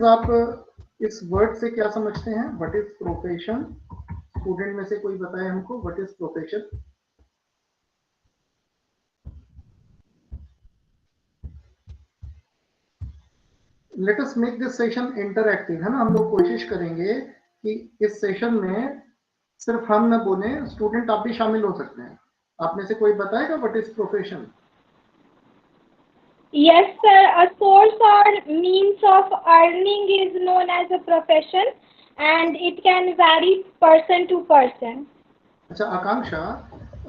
आप इस वर्ड से क्या समझते हैं? What is profession? स्टूडेंट में से कोई बताए हमको what is profession? Let us make this session interactive, है ना। हम लोग कोशिश करेंगे कि इस सेशन में सिर्फ हम न बोले, स्टूडेंट आप भी शामिल हो सकते हैं। आप में से कोई बताएगा what is profession? Yes, sir. A source or means of earning is known as a profession, and it can vary person to person. अच्छा आकांक्षा,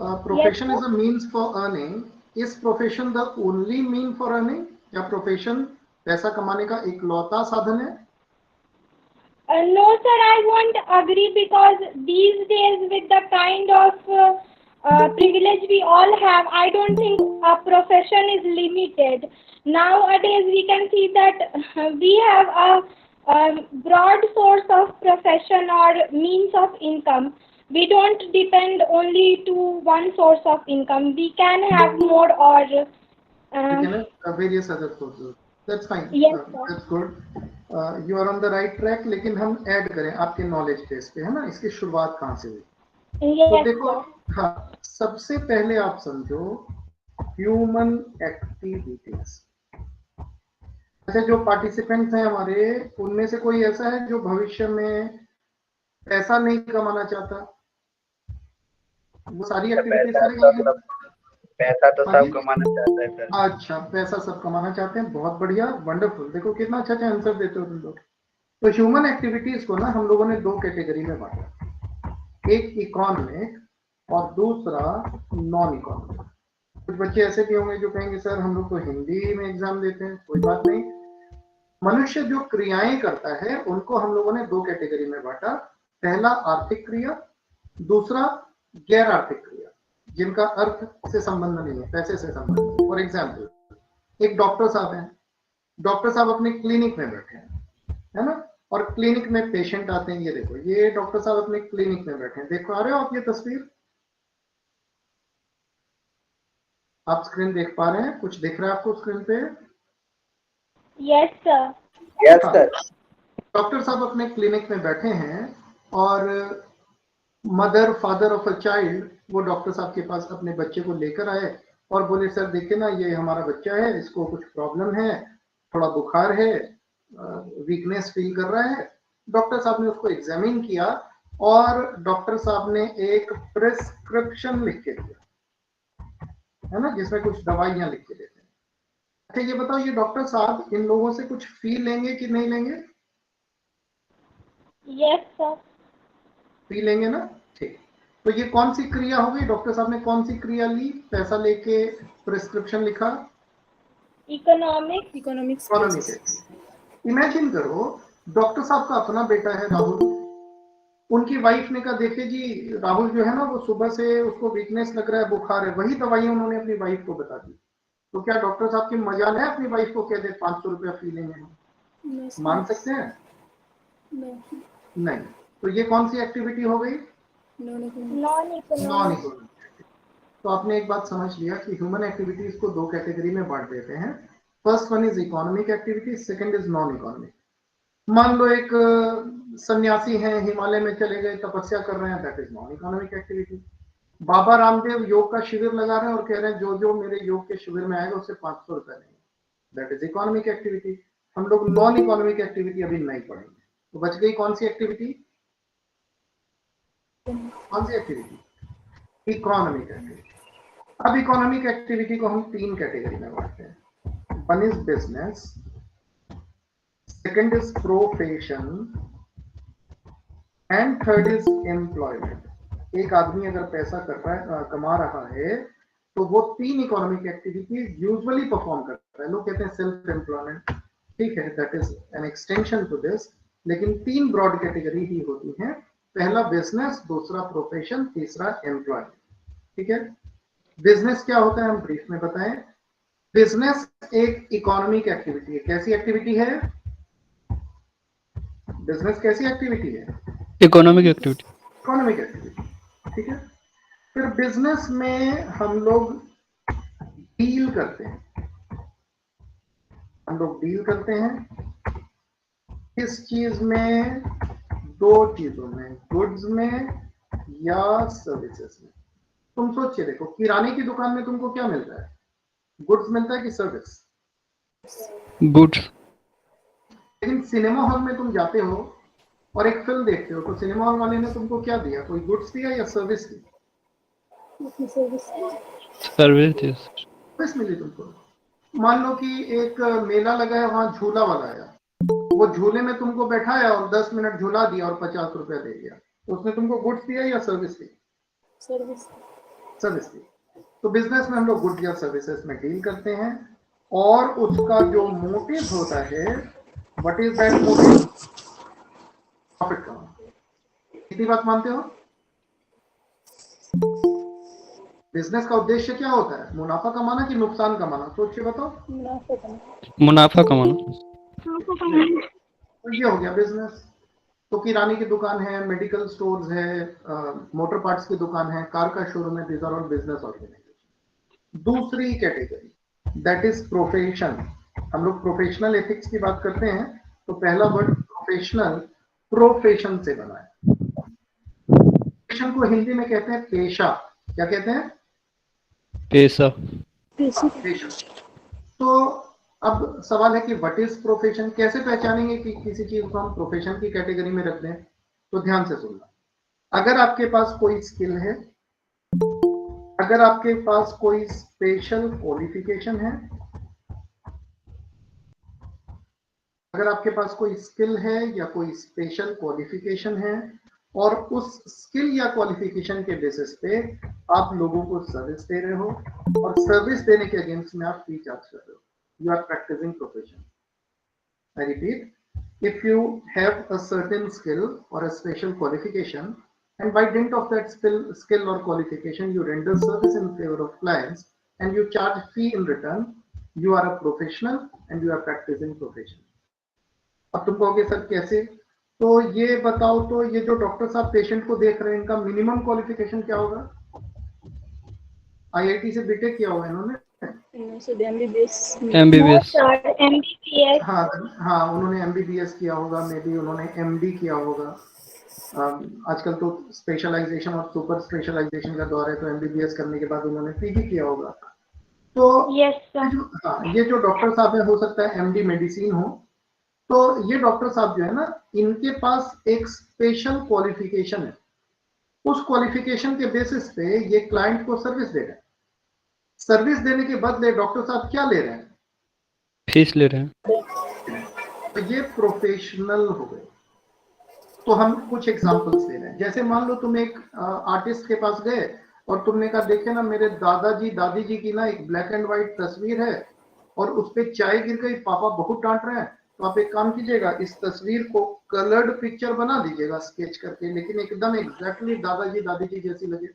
Yes, profession sir. Is a means for earning. Is profession the only mean for earning? या profession पैसा कमाने का इकलौता साधन है? No, sir, I won't agree because these days, with the kind of privilege we all have, I don't think a profession is limited. Nowadays, we can see that we have a broad source of profession or means of income. We don't depend only to one source of income. We can have more or We uh, can have various other sources. That's fine. yes, sir. That's good. You are on the right track. लेकिन हम add करें आपके knowledge base पे, है ना। इसकी शुरुआत कहाँ से हुई? तो Yes, देखो, sir. हाँ, सबसे पहले आप समझो ह्यूमन एक्टिविटीज। अच्छा, जो पार्टिसिपेंट्स हैं हमारे, उनमें से कोई ऐसा है जो भविष्य में पैसा नहीं कमाना चाहता? वो सारी एक्टिविटीज करेगा? पैसा तो हाँ सब जी। कमाना चाहता है सर। अच्छा, पैसा सब कमाना चाहते हैं, बहुत बढ़िया, वंडरफुल। देखो कितना अच्छा अच्छा आंसर देते हो तुम लोग। तो ह्यूमन एक्टिविटीज को ना हम लोगों ने दो कैटेगरी में बांटा, एक इकोनॉमिक और दूसरा नॉन इकोनॉमिक। कुछ बच्चे ऐसे भी होंगे जो कहेंगे सर हम लोग तो हिंदी में एग्जाम देते हैं। कोई बात नहीं, मनुष्य जो क्रियाएं करता है उनको हम लोगों ने दो कैटेगरी में बांटा। पहला आर्थिक क्रिया, दूसरा गैर आर्थिक क्रिया, जिनका अर्थ से संबंध नहीं है, पैसे से संबंध है। फॉर एग्जाम्पल, एक डॉक्टर साहब हैं, डॉक्टर साहब अपने क्लिनिक में बैठे हैं, है ना, और क्लिनिक में पेशेंट आते हैं। ये देखो, ये डॉक्टर साहब अपने क्लिनिक में बैठे हैं। देखो, आ रहे हो आप ये तस्वीर? आप स्क्रीन देख पा रहे हैं? कुछ दिख रहा है आपको स्क्रीन पे? Yes, sir. यस हाँ, सर। डॉक्टर साहब अपने क्लिनिक में बैठे हैं और mother father of a child वो डॉक्टर साहब के पास अपने बच्चे को लेकर आए और बोले सर देखिए ना, ये हमारा बच्चा है, इसको कुछ प्रॉब्लम है, थोड़ा बुखार है, वीकनेस फील कर रहा है। डॉक्टर साहब ने उसको एग्जामिन किया और डॉक्टर साहब ने एक प्रिस्क्रिप्शन लिख के दिया, है ना, जिसमें कुछ दवाइयां लिख के देते हैं। अच्छा ये बताओ, ये डॉक्टर साहब इन लोगों से कुछ फी लेंगे कि नहीं लेंगे? Yes, sir. फी लेंगे ना। ठीक, तो ये कौन सी क्रिया हो गई? डॉक्टर साहब ने कौन सी क्रिया ली? पैसा लेके प्रिस्क्रिप्शन लिखा। Economics. इकोनॉमिक्स। इमेजिन करो, डॉक्टर साहब का अपना बेटा है राहुल, उनकी वाइफ ने कहा देखिए जी राहुल जो है ना वो सुबह से उसको वीकनेस लग रहा है, बुखार है। वही दवाइयां उन्होंने अपनी वाइफ को बता दी। तो क्या डॉक्टर साहब की मजाल है अपनी वाइफ को कह दे 500 रुपया फी लेंगे हम? मान सकते हैं? नहीं। तो ये कौन सी एक्टिविटी हो गई? Non Non-economic. इकोनॉमिक। तो आपने एक बात समझ लिया कि ह्यूमन एक्टिविटीज को दो कैटेगरी में बांट देते हैं। First one is economic activity, second is non economic. मान लो एक सन्यासी हैं, हिमालय में चले गए, तपस्या कर रहे हैं, that is non economic activity. Baba Ramdev yoga का शिविर लगा रहे हैं और कह रहे हैं जो जो मेरे योग के शिविर में आएगा उससे 500 रुपए लेंगे, दैट इज इकोनॉमिक एक्टिविटी। हम लोग नॉन इकोनॉमिक एक्टिविटी अभी नहीं पढ़ेंगे। तो बच गई कौन सी एक्टिविटी? कौन सी एक्टिविटी? Economic activity. अब इकोनॉमिक एक्टिविटी को हम तीन कैटेगरी में बांटते हैं। One is business, second is profession and third is employment. एक आदमी अगर पैसा कर रहा है, कमा रहा है, तो वो तीन इकोनॉमिक एक्टिविटीज यूजुअली परफॉर्म करता है। लोग कहते हैं सेल्फ एम्प्लॉयमेंट, ठीक है, that is an extension to this. लेकिन तीन ब्रॉड कैटेगरी ही होती हैं। पहला बिजनेस, दूसरा प्रोफेशन, तीसरा एम्प्लॉयमेंट। ठीक है, बिजनेस क्या होता है हम ब्रीफ में बताएं। बिजनेस एक इकोनॉमिक एक्टिविटी है। कैसी एक्टिविटी है? बिजनेस कैसी एक्टिविटी है? Economic activity. इकोनॉमिक एक्टिविटी, ठीक है। फिर बिजनेस में हम लोग डील करते हैं, हम लोग डील करते हैं। किस चीज में? दो चीजों में, गुड्स में या सर्विसेज में। तुम सोचिए, देखो किराने की दुकान में तुमको क्या मिल रहा है? गुड्स मिलता है कि सर्विस? गुड्स। लेकिन सिनेमा हॉल में तुम जाते हो और एक फिल्म देखते हो, तो सिनेमा हॉल वाले ने तुमको क्या दिया? कोई गुड्स दिया या सर्विस दी? सर्विस मिली तुमको। मान लो कि एक मेला लगा है, वहां झूला वाला आया, वो झूले में तुमको बैठाया और 10 मिनट झूला दिया और 50 रुपया दे दिया, तो उसने तुमको गुड्स दिया या सर्विस दी? सर्विस दी। तो बिजनेस में हम लोग गुड्स या सर्विसेज में डील करते हैं, और उसका जो मोटिव होता है, what is that motive? Profit कमाना। कितनी बात मानते हो? बिजनेस का उद्देश्य क्या होता है? मुनाफा कमाना कि नुकसान कमाना? सोचिए बताओ। मुनाफा कमाना। तो ये हो गया बिजनेस। तो किराने की दुकान है, मेडिकल स्टोर्स है, मोटर पार्ट्स की दुकान है, कार का शोरूम है, these are all business organization. दूसरी कैटेगरी दैट इज प्रोफेशन। हम लोग प्रोफेशनल एथिक्स की बात करते हैं, तो पहला वर्ड प्रोफेशनल प्रोफेशन से बना है। प्रोफेशन को हिंदी में कहते हैं पेशा। क्या कहते हैं? पेशा। पेशा। तो अब सवाल है कि व्हाट इज प्रोफेशन? कैसे पहचानेंगे कि किसी चीज को हम प्रोफेशन की कैटेगरी में रख दें? तो ध्यान से सुनना। अगर आपके पास कोई स्किल है, अगर आपके पास कोई स्पेशल क्वालिफिकेशन है, अगर आपके पास कोई स्किल है या कोई स्पेशल क्वालिफिकेशन है, और उस स्किल या क्वालिफिकेशन के बेसिस पे आप लोगों को सर्विस दे रहे हो, और सर्विस देने के अगेंस्ट में आप फी चार्ज कर रहे हो, you are practicing profession. I repeat, if you have a certain skill or a special qualification, and by dint of that skill or qualification, you render service in favor of clients and you charge fee in return, you are a professional and you are practicing profession. अब तुम कहोगे sir कैसे? तो ये बताओ, तो ये जो डॉक्टर साहब पेशेंट को देख रहे हैं, इनका मिनिमम क्वालिफिकेशन क्या होगा? IIT से बीटेक किया होगा इन्होंने? MBBS। हाँ हाँ, उन्होंने MBBS किया होगा, मे बी उन्होंने MD किया होगा। आजकल तो स्पेशलाइजेशन और सुपर स्पेशलाइजेशन का दौर है, तो MBBS करने के बाद उन्होंने PG किया होगा। तो ये जो डॉक्टर साहब है, हो सकता है MD मेडिसिन हो, तो ये डॉक्टर साहब जो है ना, इनके पास एक स्पेशल क्वालिफिकेशन है। उस क्वालिफिकेशन के बेसिस पे ये क्लाइंट को सर्विस दे रहे हैं। सर्विस देने के बदले डॉक्टर साहब क्या ले रहे हैं? फीस ले रहे हैं। तो ये प्रोफेशनल हो गए। तो हम कुछ एग्जांपल्स दे रहे हैं। जैसे मान लो तुम एक आर्टिस्ट के पास गए और तुमने कहा, देखे ना मेरे दादाजी दादी जी की ना एक ब्लैक एंड व्हाइट तस्वीर है और उस पर चाय गिर गई, पापा बहुत डांट रहे हैं, तो आप एक काम कीजिएगा, इस तस्वीर को कलर्ड पिक्चर बना दीजिएगा स्केच करके, लेकिन एकदम एग्जैक्टली दादाजी दादी जी जैसी लगे।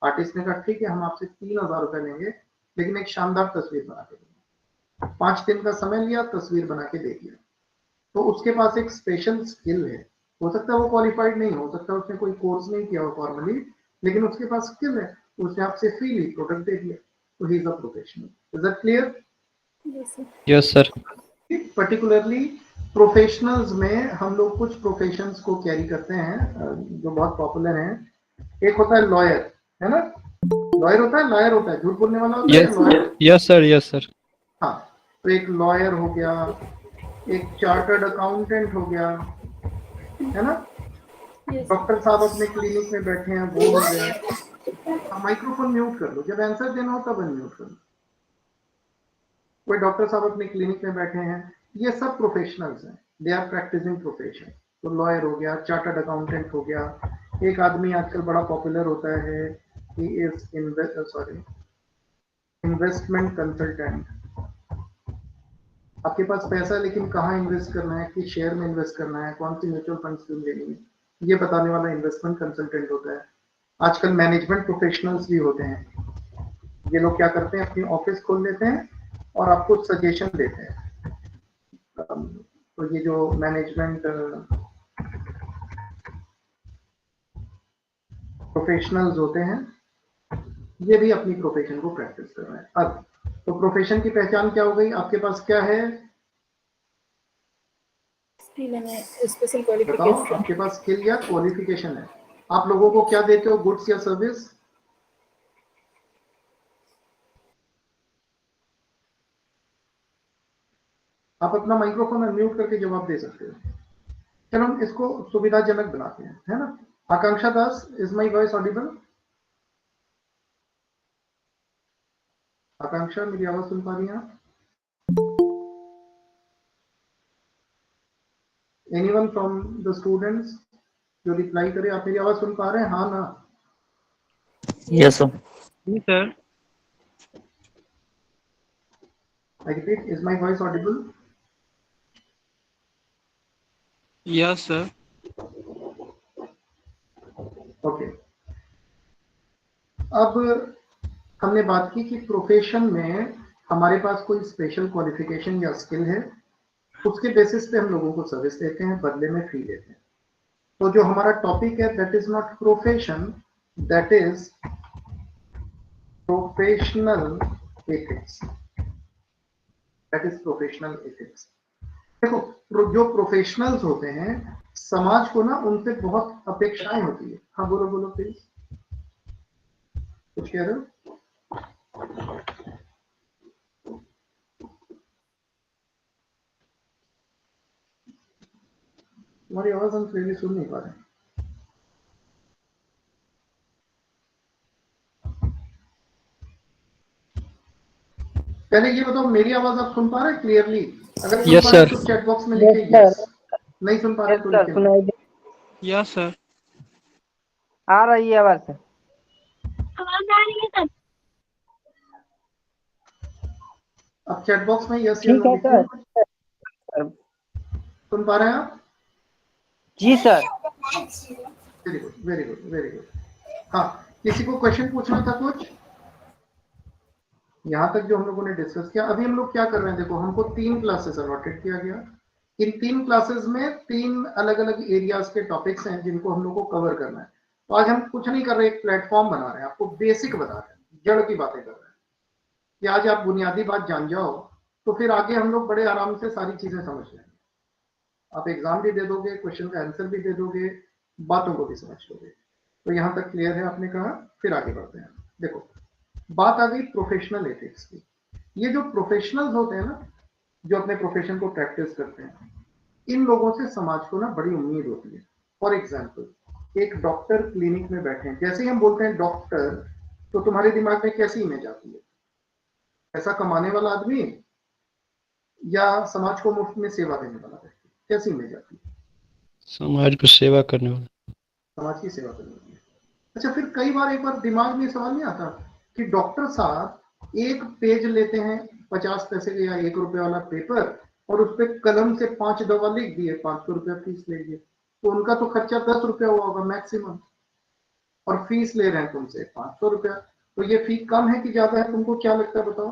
आर्टिस्ट ने कहा ठीक है, हम आपसे 3000 रुपए लेंगे, लेकिन एक शानदार तस्वीर बना के देंगे। 5 दिन का समय लिया, तस्वीर बना के दे दिया। तो उसके पास एक स्पेशल स्किल है। हो सकता है वो क्वालिफाइड नहीं हो सकता, उसने कोई कोर्स नहीं किया हो फॉर्मली, लेकिन उसके पास स्किल है, उसने आपसे फी ली, प्रोडक्ट दे दिया, तो he is a professional. Is that clear? Yes sir. Particularly professionals में हम लोग कुछ प्रोफेशंस को कैरी करते हैं जो बहुत पॉपुलर हैं। एक होता है लॉयर, है ना? लॉयर होता है, लॉयर होता है, झूठ बोलने वाला होता है lawyer. Yes sir, yes sir. हाँ, तो एक लॉयर हो गया, एक चार्टर्ड अकाउंटेंट हो गया, है ना? डॉक्टर साहब अपने क्लिनिक में बैठे हैं, वो हो गया। माइक्रोफोन म्यूट कर लो, जब आंसर देना हो तब अनम्यूट कर लो। कोई डॉक्टर साहब अपने क्लिनिक में बैठे हैं, ये सब प्रोफेशनल्स हैं, दे आर प्रैक्टिसिंग प्रोफेशन। तो लॉयर हो गया, चार्टर्ड अकाउंटेंट हो गया। एक आदमी आजकल बड़ा पॉपुलर होता है, ही इज इन्वेस्टमेंट कंसल्टेंट। आपके पास पैसा है, लेकिन कहाँ इन्वेस्ट करना है, किस शेयर में इन्वेस्ट करना है, कौन सी म्यूचुअल फंड स्कीम लेनी है, ये बताने वाला इन्वेस्टमेंट कंसल्टेंट होता है। आजकल मैनेजमेंट प्रोफेशनल्स भी होते हैं। ये लोग क्या करते हैं, अपनी ऑफिस खोल लेते हैं और आपको सजेशन देते हैं। तो ये जो मैनेजमेंट प्रोफेशनल्स होते हैं, ये भी अपनी प्रोफेशन को प्रैक्टिस कर रहे हैं। अब तो प्रोफेशन की पहचान क्या हो गई? आपके पास क्या है? स्पेशल बताओ क्वालिफिकेशन। आपके पास स्किल या क्वालिफिकेशन है, आप लोगों को क्या देते हो, गुड्स या सर्विस? आप अपना माइक्रोफोन अनम्यूट करके जवाब दे सकते हो। चलो हम इसको सुविधाजनक बनाते हैं, है ना। आकांक्षा दास, इज माई वॉइस ऑडिबल? आकांक्षा, मेरी आवाज सुन पा रही हैं आप? एनीवन फ्रॉम द स्टूडेंट्स जो रिप्लाई करे, आप मेरी आवाज सुन पा रहे हैं, हाँ ना? Yes sir. जी sir. I repeat, is my voice audible? Yes sir. Okay, अब हमने बात की कि प्रोफेशन में हमारे पास कोई स्पेशल क्वालिफिकेशन या स्किल है, उसके बेसिस पे हम लोगों को सर्विस देते हैं, बदले में फी देते हैं। तो जो हमारा टॉपिक है, that is not profession, that is professional ethics. That is professional ethics. देखो, जो प्रोफेशनल्स होते हैं, समाज को ना उनसे बहुत अपेक्षाएं होती है। हाँ बोलो बोलो प्लीज, कुछ कह रहे हो? तुम्हारी आवाज हम क्लियरली सुन नहीं पा रहे। पहले ये बताओ, मेरी आवाज आप सुन पा रहे हैं क्लियरली? अगर सुन Yes, पा रहे हैं sir. तो चैट बॉक्स में लिखे यस, नहीं सुन पा रहे तो लिखे नो। Yes sir. आ रही है आवाज सर। आवाज आ रही है सर? अब चैट बॉक्स में यस या ठीक नो है लिखिए। सर। सुन पा रहे हैं आप? जी sir. Very good very good very good. हाँ, किसी को क्वेश्चन पूछना था कुछ? यहाँ तक जो हम लोगों ने डिस्कस किया, अभी हम लोग क्या कर रहे हैं, देखो हमको 3 क्लासेस अलॉटेड किया गया। इन 3 क्लासेस में 3 अलग अलग एरियाज के टॉपिक्स हैं जिनको हम लोग को कवर करना है। तो आज हम कुछ नहीं कर रहे, एक प्लेटफॉर्म बना रहे हैं, आपको बेसिक बता रहे हैं, जड़ की बातें कर रहे हैं कि आज आप बुनियादी बात जान जाओ तो फिर आगे हम लोग बड़े आराम से सारी चीजें समझ लेंगे। आप एग्जाम भी दे दोगे, क्वेश्चन का आंसर भी दे दोगे, बातों को भी समझ लोगे। तो यहाँ तक क्लियर है आपने कहा? फिर आगे बढ़ते हैं। देखो, बात आ गई प्रोफेशनल एथिक्स की। ये जो प्रोफेशनल्स होते हैं ना, जो अपने प्रोफेशन को प्रैक्टिस करते हैं, इन लोगों से समाज को ना बड़ी उम्मीद होती है। फॉर एग्जाम्पल, एक डॉक्टर क्लिनिक में बैठे हैं, जैसे ही हम बोलते हैं डॉक्टर तो तुम्हारे दिमाग में कैसी इमेज आती है? पैसा कमाने वाला आदमी या समाज को मुफ्त में सेवा देने वाला व्यक्ति? कैसी इमेज आती है? समाज को सेवा करने वाला। समाज की सेवा करने वाली। अच्छा, फिर कई बार एक बार दिमाग में सवाल नहीं आता कि डॉक्टर साहब एक पेज लेते हैं 50 पैसे का या 1 रुपए वाला पेपर, और उस पर कलम से 5 दवा लिख दिए, 500 रुपया फीस ले लिए, तो उनका तो खर्चा 10 रुपया हुआ होगा मैक्सिमम, और फीस ले रहे हैं तुमसे 500 रुपया। तो ये फी कम है कि ज्यादा है? तुमको क्या लगता है, बताओ?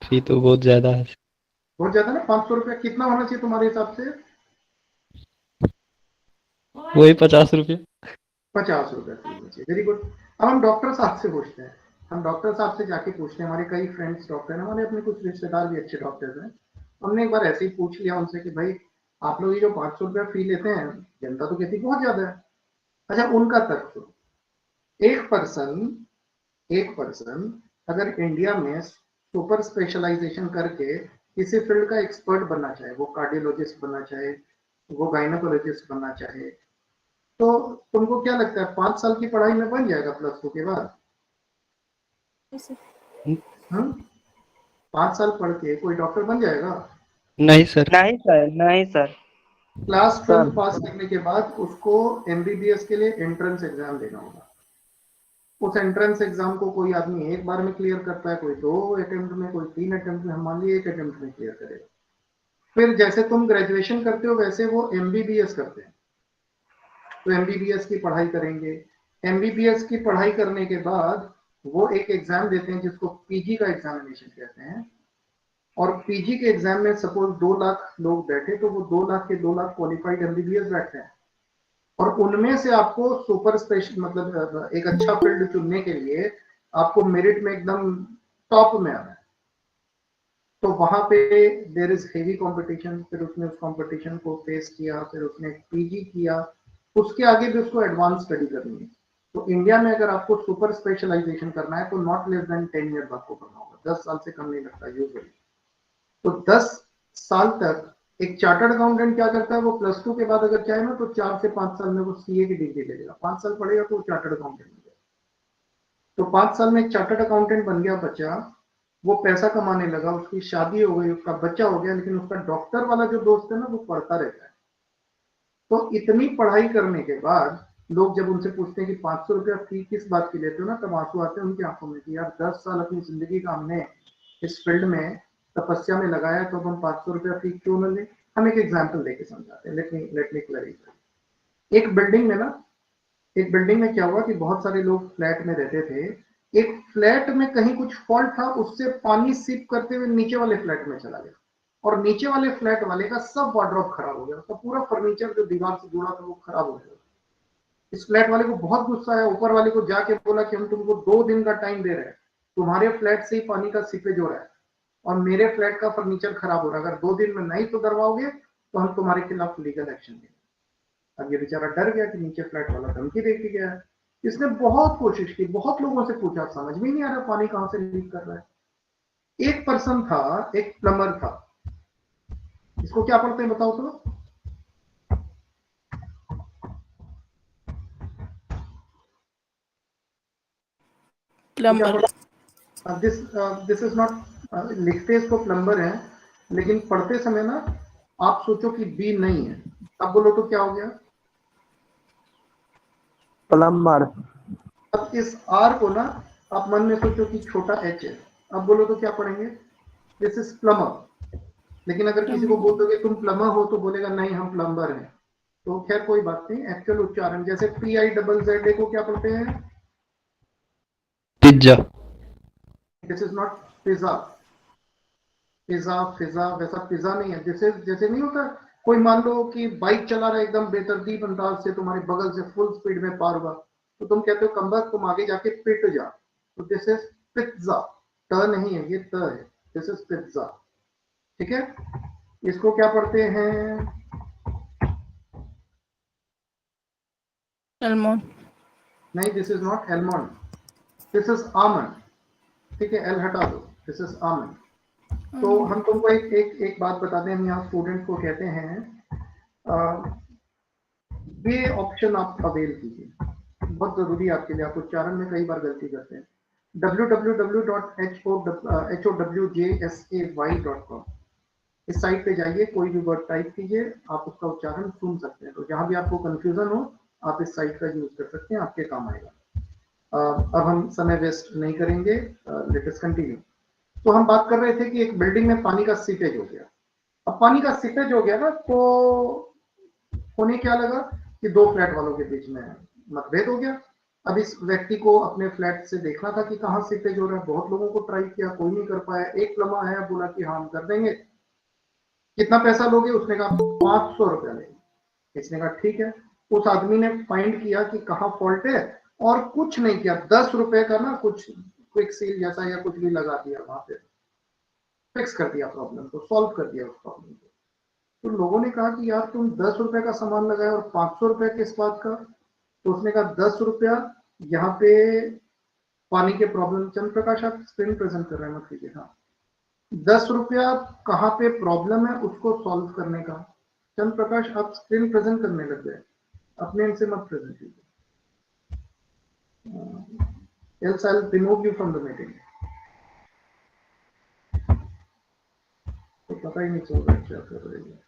फी तो बहुत ज्यादा है। बहुत ज्यादा ना। 500 रुपया कितना होना चाहिए तुम्हारे हिसाब से? वही 50 रुपये। 50 रुपया फी होना चाहिए। Very good. अब हम डॉक्टर साहब से पूछते हैं, हम डॉक्टर साहब से जाके पूछते हैं, हमारे कई फ्रेंड्स डॉक्टर हैं, हमारे अपने कुछ रिश्तेदार भी अच्छे डॉक्टर्स हैं। हमने एक बार ऐसे ही पूछ लिया उनसे कि भाई आप लोग ये जो 500 रुपया फी लेते हैं, जनता तो कहती बहुत ज्यादा है। अच्छा, उनका तर्क सुनो। एक पर्सन अगर इंडिया में सुपर स्पेशलाइजेशन करके किसी फील्ड का एक्सपर्ट बनना चाहे, वो कार्डियोलॉजिस्ट बनना चाहे, वो गायनोकोलॉजिस्ट बनना चाहे, तो तुमको क्या लगता है 5 साल की पढ़ाई में बन जाएगा +2 के बाद? 5 साल पढ़ के कोई डॉक्टर बन जाएगा? नहीं सर। नहीं सर। नहीं सर। क्लास 12 पास करने के बाद उसको एमबीबीएस के लिए एंट्रेंस एग्जाम देना होगा। उस एंट्रेंस एग्जाम को कोई आदमी एक बार में क्लियर करता है, कोई 2 अटेम्प्ट में, कोई 3 अटेम्प्ट में, हम मान लीजिए 1 अटेम्प्ट में क्लियर करेगा। फिर जैसे तुम ग्रेजुएशन करते हो वैसे वो एमबीबीएस करते हैं, तो एमबीबीएस की पढ़ाई करेंगे। एमबीबीएस की पढ़ाई करने के बाद वो एक एग्जाम देते हैं जिसको पीजी का एग्जामिनेशन कहते हैं, और पीजी के एग्जाम में सपोज 2 लाख लोग बैठे, तो वो 2 लाख के 2 लाख क्वालिफाइड एमबीबीएस बैठते हैं, और उनमें से आपको सुपर स्पेशल मतलब एक अच्छा फील्ड चुनने के लिए आपको मेरिट में एकदम टॉप में आना है। तो वहां पे देयर इज हेवी कंपटीशन, फिर उसने उस कंपटीशन को फेस किया, फिर उसने पीजी किया, उसके आगे भी उसको एडवांस स्टडी करनी है। तो इंडिया में अगर आपको सुपर स्पेशलाइजेशन करना है तो नॉट लेस देन 10 ईयर आपको करना होगा, 10 साल से कम नहीं लगता यूजुअली। तो 10 साल तक एक चार्टर्ड अकाउंटेंट क्या करता है, वो +2 के बाद अगर चाहे ना तो 4 से 5 साल में वो सीए की डिग्री ले लेगा, 5 साल पढ़ेगा तो वो चार्टर्ड अकाउंटेंट बन गया। तो 5 साल में एक चार्टर्ड अकाउंटेंट बन गया बच्चा, वो पैसा कमाने लगा, उसकी शादी हो गई, उसका बच्चा हो गया, लेकिन उसका डॉक्टर वाला जो दोस्त है ना वो पढ़ता रहता है। तो इतनी पढ़ाई करने के बाद लोग जब उनसे पूछते हैं कि 500 रुपया फी किस बात की लेते हो ना, तब आंसू आते हैं उनकी आंखों में कि यार 10 साल अपनी जिंदगी का हमने इस फील्ड में तपस्या में लगाया, तो हम 500 रुपया फी क्यों न लें। हम एक एग्जाम्पल देके समझाते हैं। Let me clarify. एक बिल्डिंग में क्या हुआ कि बहुत सारे लोग फ्लैट में रहते थे। एक फ्लैट में कहीं कुछ फॉल्ट था, उससे पानी सीप करते हुए नीचे वाले फ्लैट में चला गया, और नीचे वाले फ्लैट वाले का सब वार्डरोब खराब हो गया, उसका पूरा फर्नीचर जो दीवार से जुड़ा था वो खराब हो गया। इस फ्लैट वाले को बहुत गुस्सा आया, ऊपर वाले को जाके बोला कि हम तुमको 2 दिन का टाइम दे रहे हैं, तुम्हारे फ्लैट से ही पानी का सीपेज हो रहा है और मेरे फ्लैट का फर्नीचर खराब हो रहा है, अगर 2 दिन में नहीं सुधरवाओगे तो हम तुम्हारे खिलाफ लीगल एक्शन लेंगे। अब ये बेचारा डर गया कि नीचे फ्लैट वाला धमकी दे के गया है। इसने बहुत कोशिश की, बहुत लोगों से पूछा, समझ में नहीं आ रहा पानी कहां से लीक कर रहा है। एक पर्सन था, एक प्लम्बर था, इसको क्या पढ़ते हैं बताओ तो? प्लम्बर। दिस इज नॉट, लिखते इसको प्लम्बर है, लेकिन पढ़ते समय ना आप सोचो कि बी नहीं है, अब बोलो तो क्या हो गया? प्लम्बर। अब इस आर को ना आप मन में सोचो कि छोटा एच है, अब बोलो तो क्या पढ़ेंगे? This is plumber. लेकिन अगर किसी को बोल दोगे तुम प्लम्बर हो तो बोलेगा नहीं हम प्लम्बर हैं। तो खैर कोई बात नहीं, एक्चुअल उच्चारण जैसे PIZZ को क्या पढ़ते हैं? Pizza. This is not pizza. Pizza वैसा पिज्जा नहीं है। जैसे नहीं होता, कोई मान लो कि बाइक चला रहा है एकदम बेतरतीब अंदाज से, तुम्हारे बगल से फुल स्पीड में पार हुआ, तो तुम कहते हो कमबख्त तुम आगे जाके पिट जा, तो दिस इज पिज्जा। ट नहीं है, ये त है, दिस इज पिज्जा। ठीक है, इसको क्या पढ़ते हैं? एलमोंड। नहीं, this is not almond, this is almond. ठीक है, एल हटा दो, दिस इज आमंड। तो हम तुमको एक बात बताते हैं, हम यहाँ स्टूडेंट को कहते हैं ये ऑप्शन आप अवेल कीजिए, बहुत जरूरी है आपके लिए, आप उच्चारण में कई बार गलती करते हैं। www.howjsay.com इस साइट पे जाइए, कोई भी वर्ड टाइप कीजिए, आप उसका उच्चारण सुन सकते हैं। तो जहां भी आपको कंफ्यूजन हो आप इस साइट का यूज कर सकते हैं, आपके काम आएगा। अब हम समय वेस्ट नहीं करेंगे, लेट अस कंटिन्यू। तो हम बात कर रहे थे कि एक बिल्डिंग में पानी का सीपेज हो गया। अब पानी का सीपेज हो गया ना, तो होने क्या लगा कि 2 फ्लैट वालों के बीच में मतभेद हो गया। अब इस व्यक्ति को अपने फ्लैट से देखना था कि कहाँ सीपेज हो रहा है, बहुत लोगों को ट्राई किया, कोई नहीं कर पाया। एक प्लम्बर आया, बोला कि हाँ हम कर देंगे, कितना पैसा लोगे? उसने कहा 500 रुपया लेंगे। इसने कहा ठीक है। उस आदमी ने फाइंड किया कि कहाँ फॉल्ट है, और कुछ नहीं किया, 10 रुपए का ना कुछ क्विक सील जैसा या कुछ भी लगा दिया, वहां पे फिक्स कर दिया प्रॉब्लम को, सॉल्व कर दिया उस प्रॉब्लम को। तो लोगों ने कहा कि यार तुम 10 रुपए का सामान लगाया और 500 रुपए किस बात का? तो उसने कहा 10 रुपया यहाँ पे पानी के प्रॉब्लम, चंद्र प्रकाश आप स्क्रीन प्रेजेंट कर रहे हैं मत कीजिए, हाँ, 10 रुपया कहाँ पे प्रॉब्लम है उसको सॉल्व करने का। चंद्र प्रकाश आप स्क्रीन प्रेजेंट करने लग गए, अपने इनसे मत प्रेजेंट कीजिए, else I'll remove you from the meeting। तो पता ही नहीं चल रहा क्या कर रही है,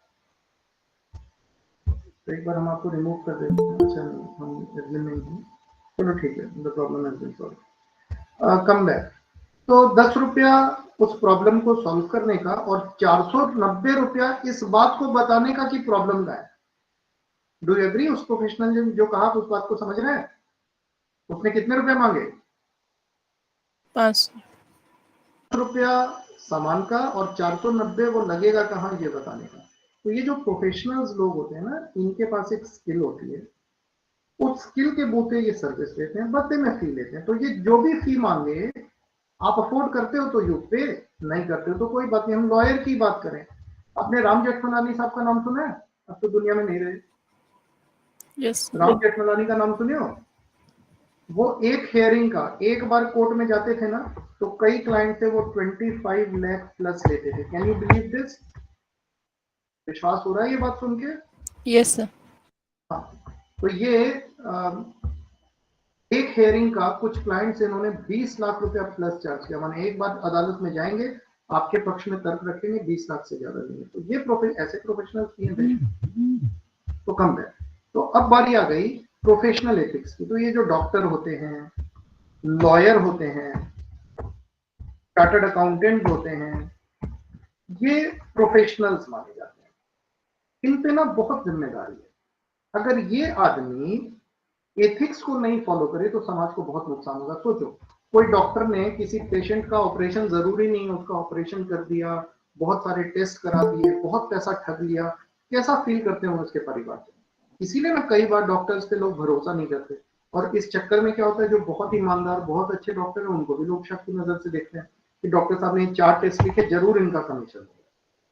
तो एक बार हम आपको रिमूव कर देते हैं। अच्छा, हम एडमिन नहीं हैं, चलो ठीक है, the problem has been solve. Come back. तो 10 रुपया उस प्रॉब्लम को सॉल्व करने का, और 490 रुपया इस बात को बताने का कि प्रॉब्लम का है। Do you agree? उस प्रोफेशनल ने जो कहा उस बात को समझ रहे हैं? उसने कितने रुपए मांगे? 500 रुपया सामान का, और 490 वो लगेगा कहाँ ये बताने का। तो ये जो प्रोफेशनल्स लोग होते हैं ना, इनके पास एक स्किल होती है, उस स्किल के बूते ये सर्विस लेते हैं, बदले में फी लेते हैं। तो ये जो भी फी मांगे, आप अफोर्ड करते हो तो यू पे, नहीं करते हो तो कोई बात नहीं, हम लॉयर की बात करें। आपने राम जेठमलानी साहब का नाम सुना है? अब तो दुनिया में नहीं रहे। यस राम जेठमलानी का नाम सुने हो? वो एक हेयरिंग का, एक बार कोर्ट में जाते थे ना, तो कई क्लाइंट से वो 25 लाख प्लस लेते थे। Can you believe this? विश्वास हो रहा है ये बात सुन के? Yes sir. हाँ, तो ये एक हेयरिंग का कुछ क्लाइंट्स इन्होंने 20 लाख रुपया प्लस चार्ज किया। माने एक बार अदालत में जाएंगे, आपके पक्ष में तर्क रखेंगे, 20 लाख से ज्यादा लेंगे। तो ये ऐसे प्रोफेशनल्स नहीं है देश में, तो कम है। तो अब बारी आ गई प्रोफेशनल एथिक्स की। तो ये जो डॉक्टर होते हैं, लॉयर होते हैं, चार्टर्ड अकाउंटेंट होते हैं, ये प्रोफेशनल्स माने जाते हैं। इन पे ना बहुत जिम्मेदारी है। अगर ये आदमी एथिक्स को नहीं फॉलो करे तो समाज को बहुत नुकसान होगा। सोचो, कोई डॉक्टर ने किसी पेशेंट का ऑपरेशन, जरूरी नहीं है उसका ऑपरेशन कर दिया, बहुत सारे टेस्ट करा दिए, बहुत पैसा ठग लिया, कैसा फील करते हैं उसके परिवार से? इसीलिए ना कई बार डॉक्टर्स पे लोग भरोसा नहीं करते, और इस चक्कर में क्या होता है, जो बहुत ईमानदार बहुत अच्छे डॉक्टर हैं उनको भी लोग शक की नजर से देखते हैं कि डॉक्टर साहब ने 4 टेस्ट लिखे, जरूर इनका कमीशन होगा।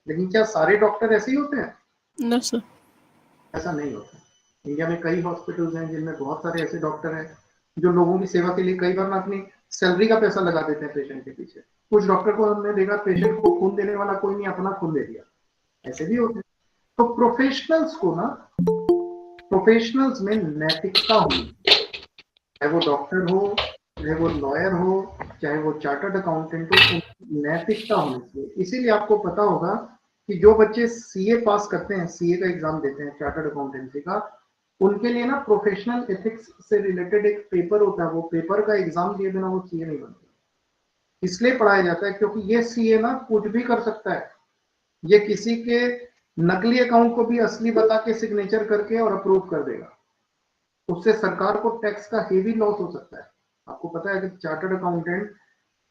लेकिन क्या सारे डॉक्टर ऐसे ही होते हैं? No sir. ऐसा नहीं होता। इंडिया में कई हॉस्पिटल्स हैं जिनमें बहुत सारे ऐसे डॉक्टर हैं जो लोगों की सेवा के लिए कई बार ना अपनी सैलरी का पैसा लगा देते हैं पेशेंट के पीछे। कुछ डॉक्टर को हमने देखा, पेशेंट को खून देने वाला कोई नहीं, अपना खून दे दिया, ऐसे भी होते हैं। तो प्रोफेशनल्स को ना, प्रोफेशनल्स में नैतिकता होनी, चाहे वो डॉक्टर हो, चाहे वो लॉयर हो, चाहे वो चार्टर्ड अकाउंटेंट हो, नैतिकता होनी चाहिए। इसीलिए आपको पता होगा कि जो बच्चे सीए पास करते हैं, सीए का एग्जाम देते हैं, चार्टर्ड अकाउंटेंसी का, उनके लिए ना प्रोफेशनल एथिक्स से रिलेटेड एक पेपर होता है। वो पेपर का एग्जाम दिए बिना वो सीए नहीं बनते। इसलिए पढ़ाया जाता है क्योंकि ये सीए ना कुछ भी कर सकता है। ये किसी के नकली अकाउंट को भी असली बता के सिग्नेचर करके और अप्रूव कर देगा। उससे सरकार को टैक्स का हेवी लॉस हो सकता है। आपको पता है कि चार्टर्ड अकाउंटेंट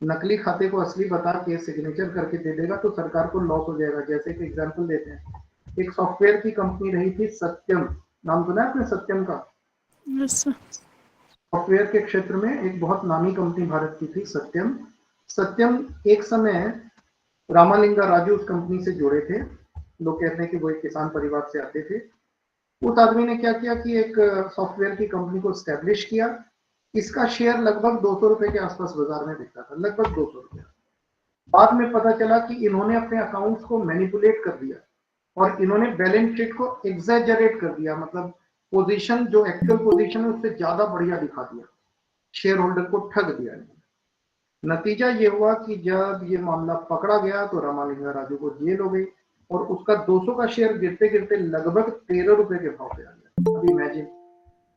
नकली खाते को असली बता के सिग्नेचर करके दे देगा तो सरकार को लॉस हो जाएगा। जैसे कि एग्जांपल देते हैं, एक सॉफ्टवेयर की कंपनी रही थी सत्यम, नाम सुना है आपने सत्यम का? Yes sir. सॉफ्टवेयर के क्षेत्र में एक बहुत नामी कंपनी भारत की थी सत्यम। सत्यम एक समय रामालिंगा राजू उस कंपनी से जुड़े थे। लोग कहते हैं कि वो एक किसान परिवार से आते थे। उस आदमी ने क्या किया कि एक सॉफ्टवेयर की कंपनी को स्टैब्लिश किया। इसका शेयर लगभग 200 रुपए के आसपास बाजार में बिकता था, लगभग 200 रुपए। बाद में पता चला कि इन्होंने अपने अकाउंट्स को मैनिपुलेट कर दिया और इन्होंने बैलेंस शीट को एग्जैजरेट कर दिया, मतलब पोजीशन जो एक्चुअल पोजीशन है उससे ज्यादा बढ़िया दिखा दिया, शेयर होल्डर को ठग दिया इन्होंने। नतीजा ये हुआ कि जब ये मामला पकड़ा गया तो रामालिंगा राजू को जेल हो गई और उसका 200 का शेयर गिरते गिरते लगभग 13 रुपए के भाव पे आ गया। अब इमेजिन,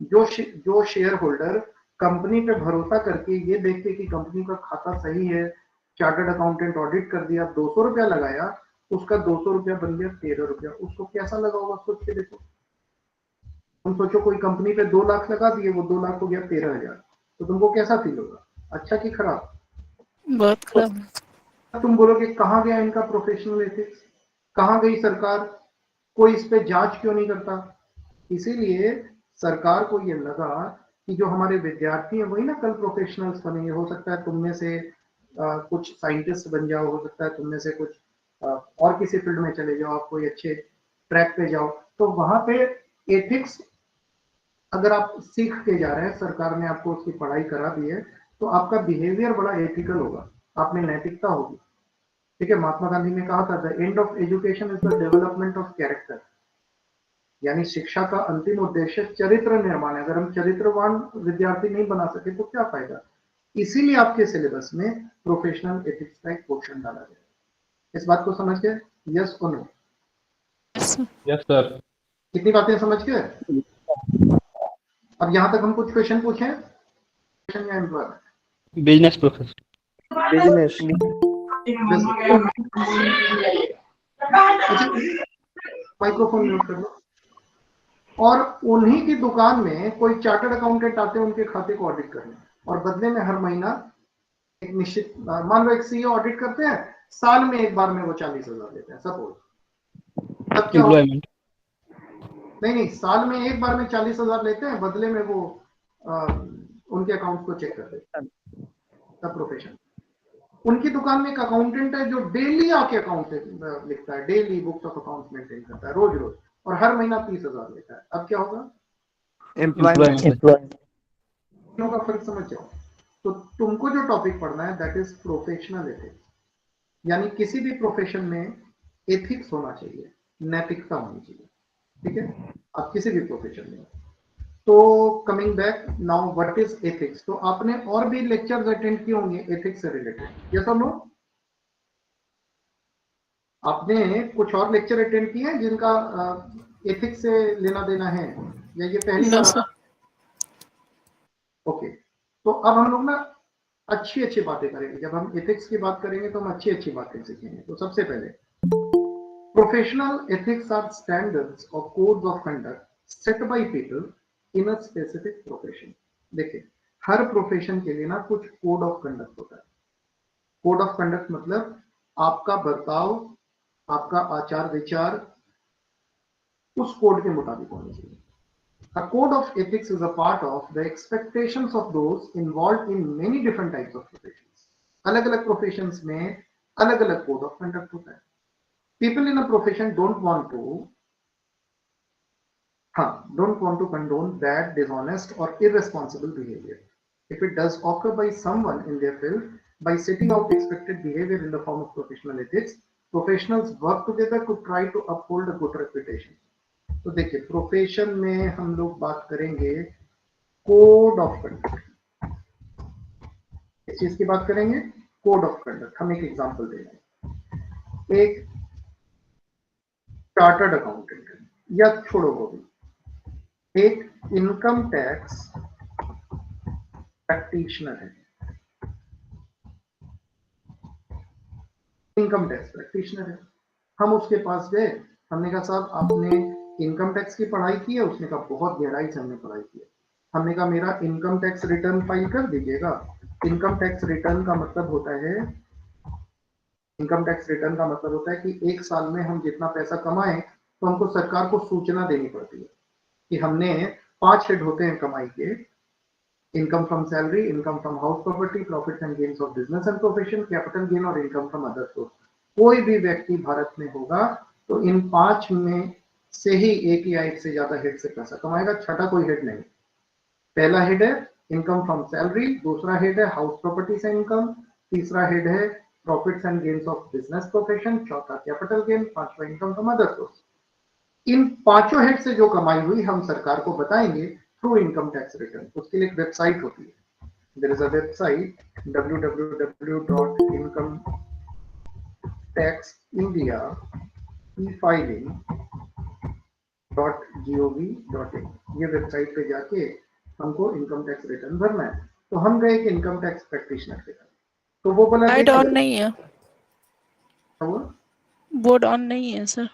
जो शेयर होल्डर कंपनी पे भरोसा करके ये देखते कि कंपनी का खाता सही है, चार्टर्ड अकाउंटेंट ऑडिट कर दिया, 200 रुपया लगाया, उसका 200 रुपया बन गया 13 रुपया। उसको कैसा लगा होगा सोच के देखो। तुम सोचो कोई कंपनी पे 2 लाख लगा दिए, वो 2 लाख हो गया 13,000, तो तुमको कैसा फील होगा? अच्छा कि खराब? बहुत खराब। तुम बोलोगे कहाँ गया इनका प्रोफेशनल एथिक्स, कहाँ गई सरकार, कोई इस पे जांच क्यों नहीं करता? इसीलिए सरकार को ये लगा कि जो हमारे विद्यार्थी हैं वही ना कल प्रोफेशनल्स बनेंगे। हो सकता है तुम में से कुछ साइंटिस्ट बन जाओ, हो सकता है तुम में से कुछ और किसी फील्ड में चले जाओ, आप कोई अच्छे ट्रैक पे जाओ। तो वहां पे एथिक्स अगर आप सीख के जा रहे हैं, सरकार ने आपको उसकी पढ़ाई करा दी है, तो आपका बिहेवियर बड़ा एथिकल होगा, आप में नैतिकता होगी। ठीक है, महात्मा गांधी ने कहा था the end of education is the development of character, यानी शिक्षा का अंतिम उद्देश्य चरित्र निर्माण है। अगर हम चरित्रवान विद्यार्थी नहीं बना सके तो क्या फायदा? इसीलिए आपके सिलेबस में प्रोफेशनल एथिक्स का एक पोर्शन डाला गया। इस बात को समझ गए? यस और नो? Yes sir. कितनी बातें समझ गए? अब यहाँ तक हम कुछ क्वेश्चन पूछे या employment? Business professor. Business. Microphone mute कर लो। और उन्हीं की दुकान में कोई चार्टर्ड अकाउंटेंट आते हैं उनके खाते को ऑडिट करने, और बदले में हर महीना एक निश्चित, मान लो एक सीईओ ऑडिट करते हैं, साल में एक बार में वो 40,000 देते हैं सपोज। तब क्या होगा? एम्प्लॉयमेंट। नहीं, साल में एक बार में 40,000 लेते हैं, बदले में वो उनके अकाउंट को चेक कर देते हैं। तब प्रोफेशन। उनकी दुकान में एक अकाउंटेंट है जो डेली आके अकाउंट लिखता है, daily books of accounts maintain करता है रोज रोज, और हर महीना 30,000 लेता है। अब क्या होगा? Employment. दोनों का फर्क समझ जाओ। तो तुमको जो टॉपिक पढ़ना है दैट इज प्रोफेशनल एथिक्स, यानी किसी भी प्रोफेशन में एथिक्स होना चाहिए, नैतिकता होनी चाहिए, ठीक है, आप किसी भी प्रोफेशन में। तो coming back now, what is ethics? तो आपने और भी लेक्चर्स अटेंड किए होंगे एथिक्स से रिलेटेड, यस और नो? आपने कुछ और लेक्चर अटेंड किए हैं जिनका एथिक्स से लेना देना है, या ये पहली नो बार? सर। ओके, तो अब हम लोग ना अच्छी अच्छी बातें करेंगे। जब हम एथिक्स की बात करेंगे तो हम अच्छी अच्छी बातें सीखेंगे। तो सबसे पहले, प्रोफेशनल एथिक्स आर स्टैंडर्ड्स और codes of conduct set by people in a specific profession. देखिए, हर प्रोफेशन के लिए ना कुछ कोड ऑफ कंडक्ट होता है। कोड ऑफ कंडक्ट मतलब आपका बर्ताव, आपका आचार विचार उस कोड के मुताबिक होना चाहिए। A code of ethics is a part of the expectations of those involved in many different types of professions. अलग-अलग professions में अलग-अलग code of conduct होता है। People in a profession don't want to condone bad, dishonest or irresponsible behavior. If it does occur by someone in their field, by setting out expected behavior in the form of professional ethics, professionals work together to try to uphold a good reputation. तो देखिए, profession में हम लोग बात करेंगे code of conduct. इस चीज की बात करेंगे, कोड ऑफ कंडक्ट। हम एक एग्जांपल देंगे। एक चार्टर्ड अकाउंटेंट है, या छोड़ो वो भी, एक इनकम टैक्स प्रैक्टिशनर है। इनकम टैक्स प्रैक्टिशनर है, हम उसके पास गए, हमने कहा साहब आपने इनकम टैक्स की पढ़ाई की है? उसने कहा बहुत गहराई से हमने पढ़ाई की है। हमने कहा मेरा इनकम टैक्स रिटर्न फाइल कर दीजिएगा। इनकम टैक्स रिटर्न का मतलब होता है, इनकम टैक्स रिटर्न का मतलब होता है कि एक साल में हम जितना पैसा कमाएं तो हमको सरकार को सूचना देनी पड़ती है कि हमने 5 हेड होते हैं कमाई के, income from salary, income from house property, profits and gains of business and profession, capital gain और इनकम फ्रॉम अदर सोर्स। कोई भी व्यक्ति भारत में होगा तो इन 5 में से ही एक या एक से ज्यादा हेड से पैसा कमाएगा, छठा कोई हेड नहीं। पहला हेड है इनकम फ्रॉम सैलरी, दूसरा हेड है हाउस प्रॉपर्टी से इनकम, तीसरा हेड है profits and gains of business profession, चौथा कैपिटल गेन, पांचवा इनकम फ्रॉम अदर सोर्स। इन पांचों हेड से जो कमाई हुई हम सरकार को बताएंगे थ्रू इनकम टैक्स रिटर्न। उसके लिए एक वेबसाइट होती है, there is a website www.incometaxefiling.gov.in। ये वेबसाइट पे जाके हमको इनकम टैक्स रिटर्न भरना है। तो हम गए एक इनकम टैक्स प्रैक्टिशनर के पास, तो वो बोला लाइट ऑन नहीं है, बोर्ड ऑन नहीं है सर,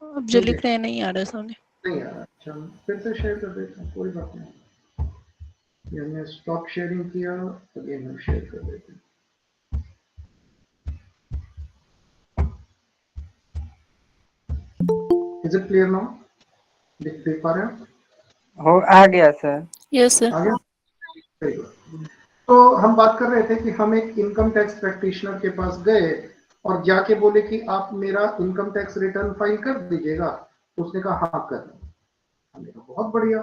अब जो लिख रहे हैं नहीं आ रहा सामने। नहीं आ रहा। अच्छा, फिर से शेयर कर देता हूँ, कोई बात नहीं। ये हमने स्टॉप शेयरिंग किया, अगेन हम शेयर कर देते हैं। Is it clear now? देख पा रहे हैं? हो आ गया सर। Yes sir. आ गया? Very good. तो हम बात कर रहे थे कि हम एक इनकम टैक्स प्रैक्टिशनर के पास गए और जाके बोले कि आप मेरा इनकम टैक्स रिटर्न फाइल कर दीजिएगा। उसने कहा हाँ कर दें। हमने कहा बहुत बढ़िया,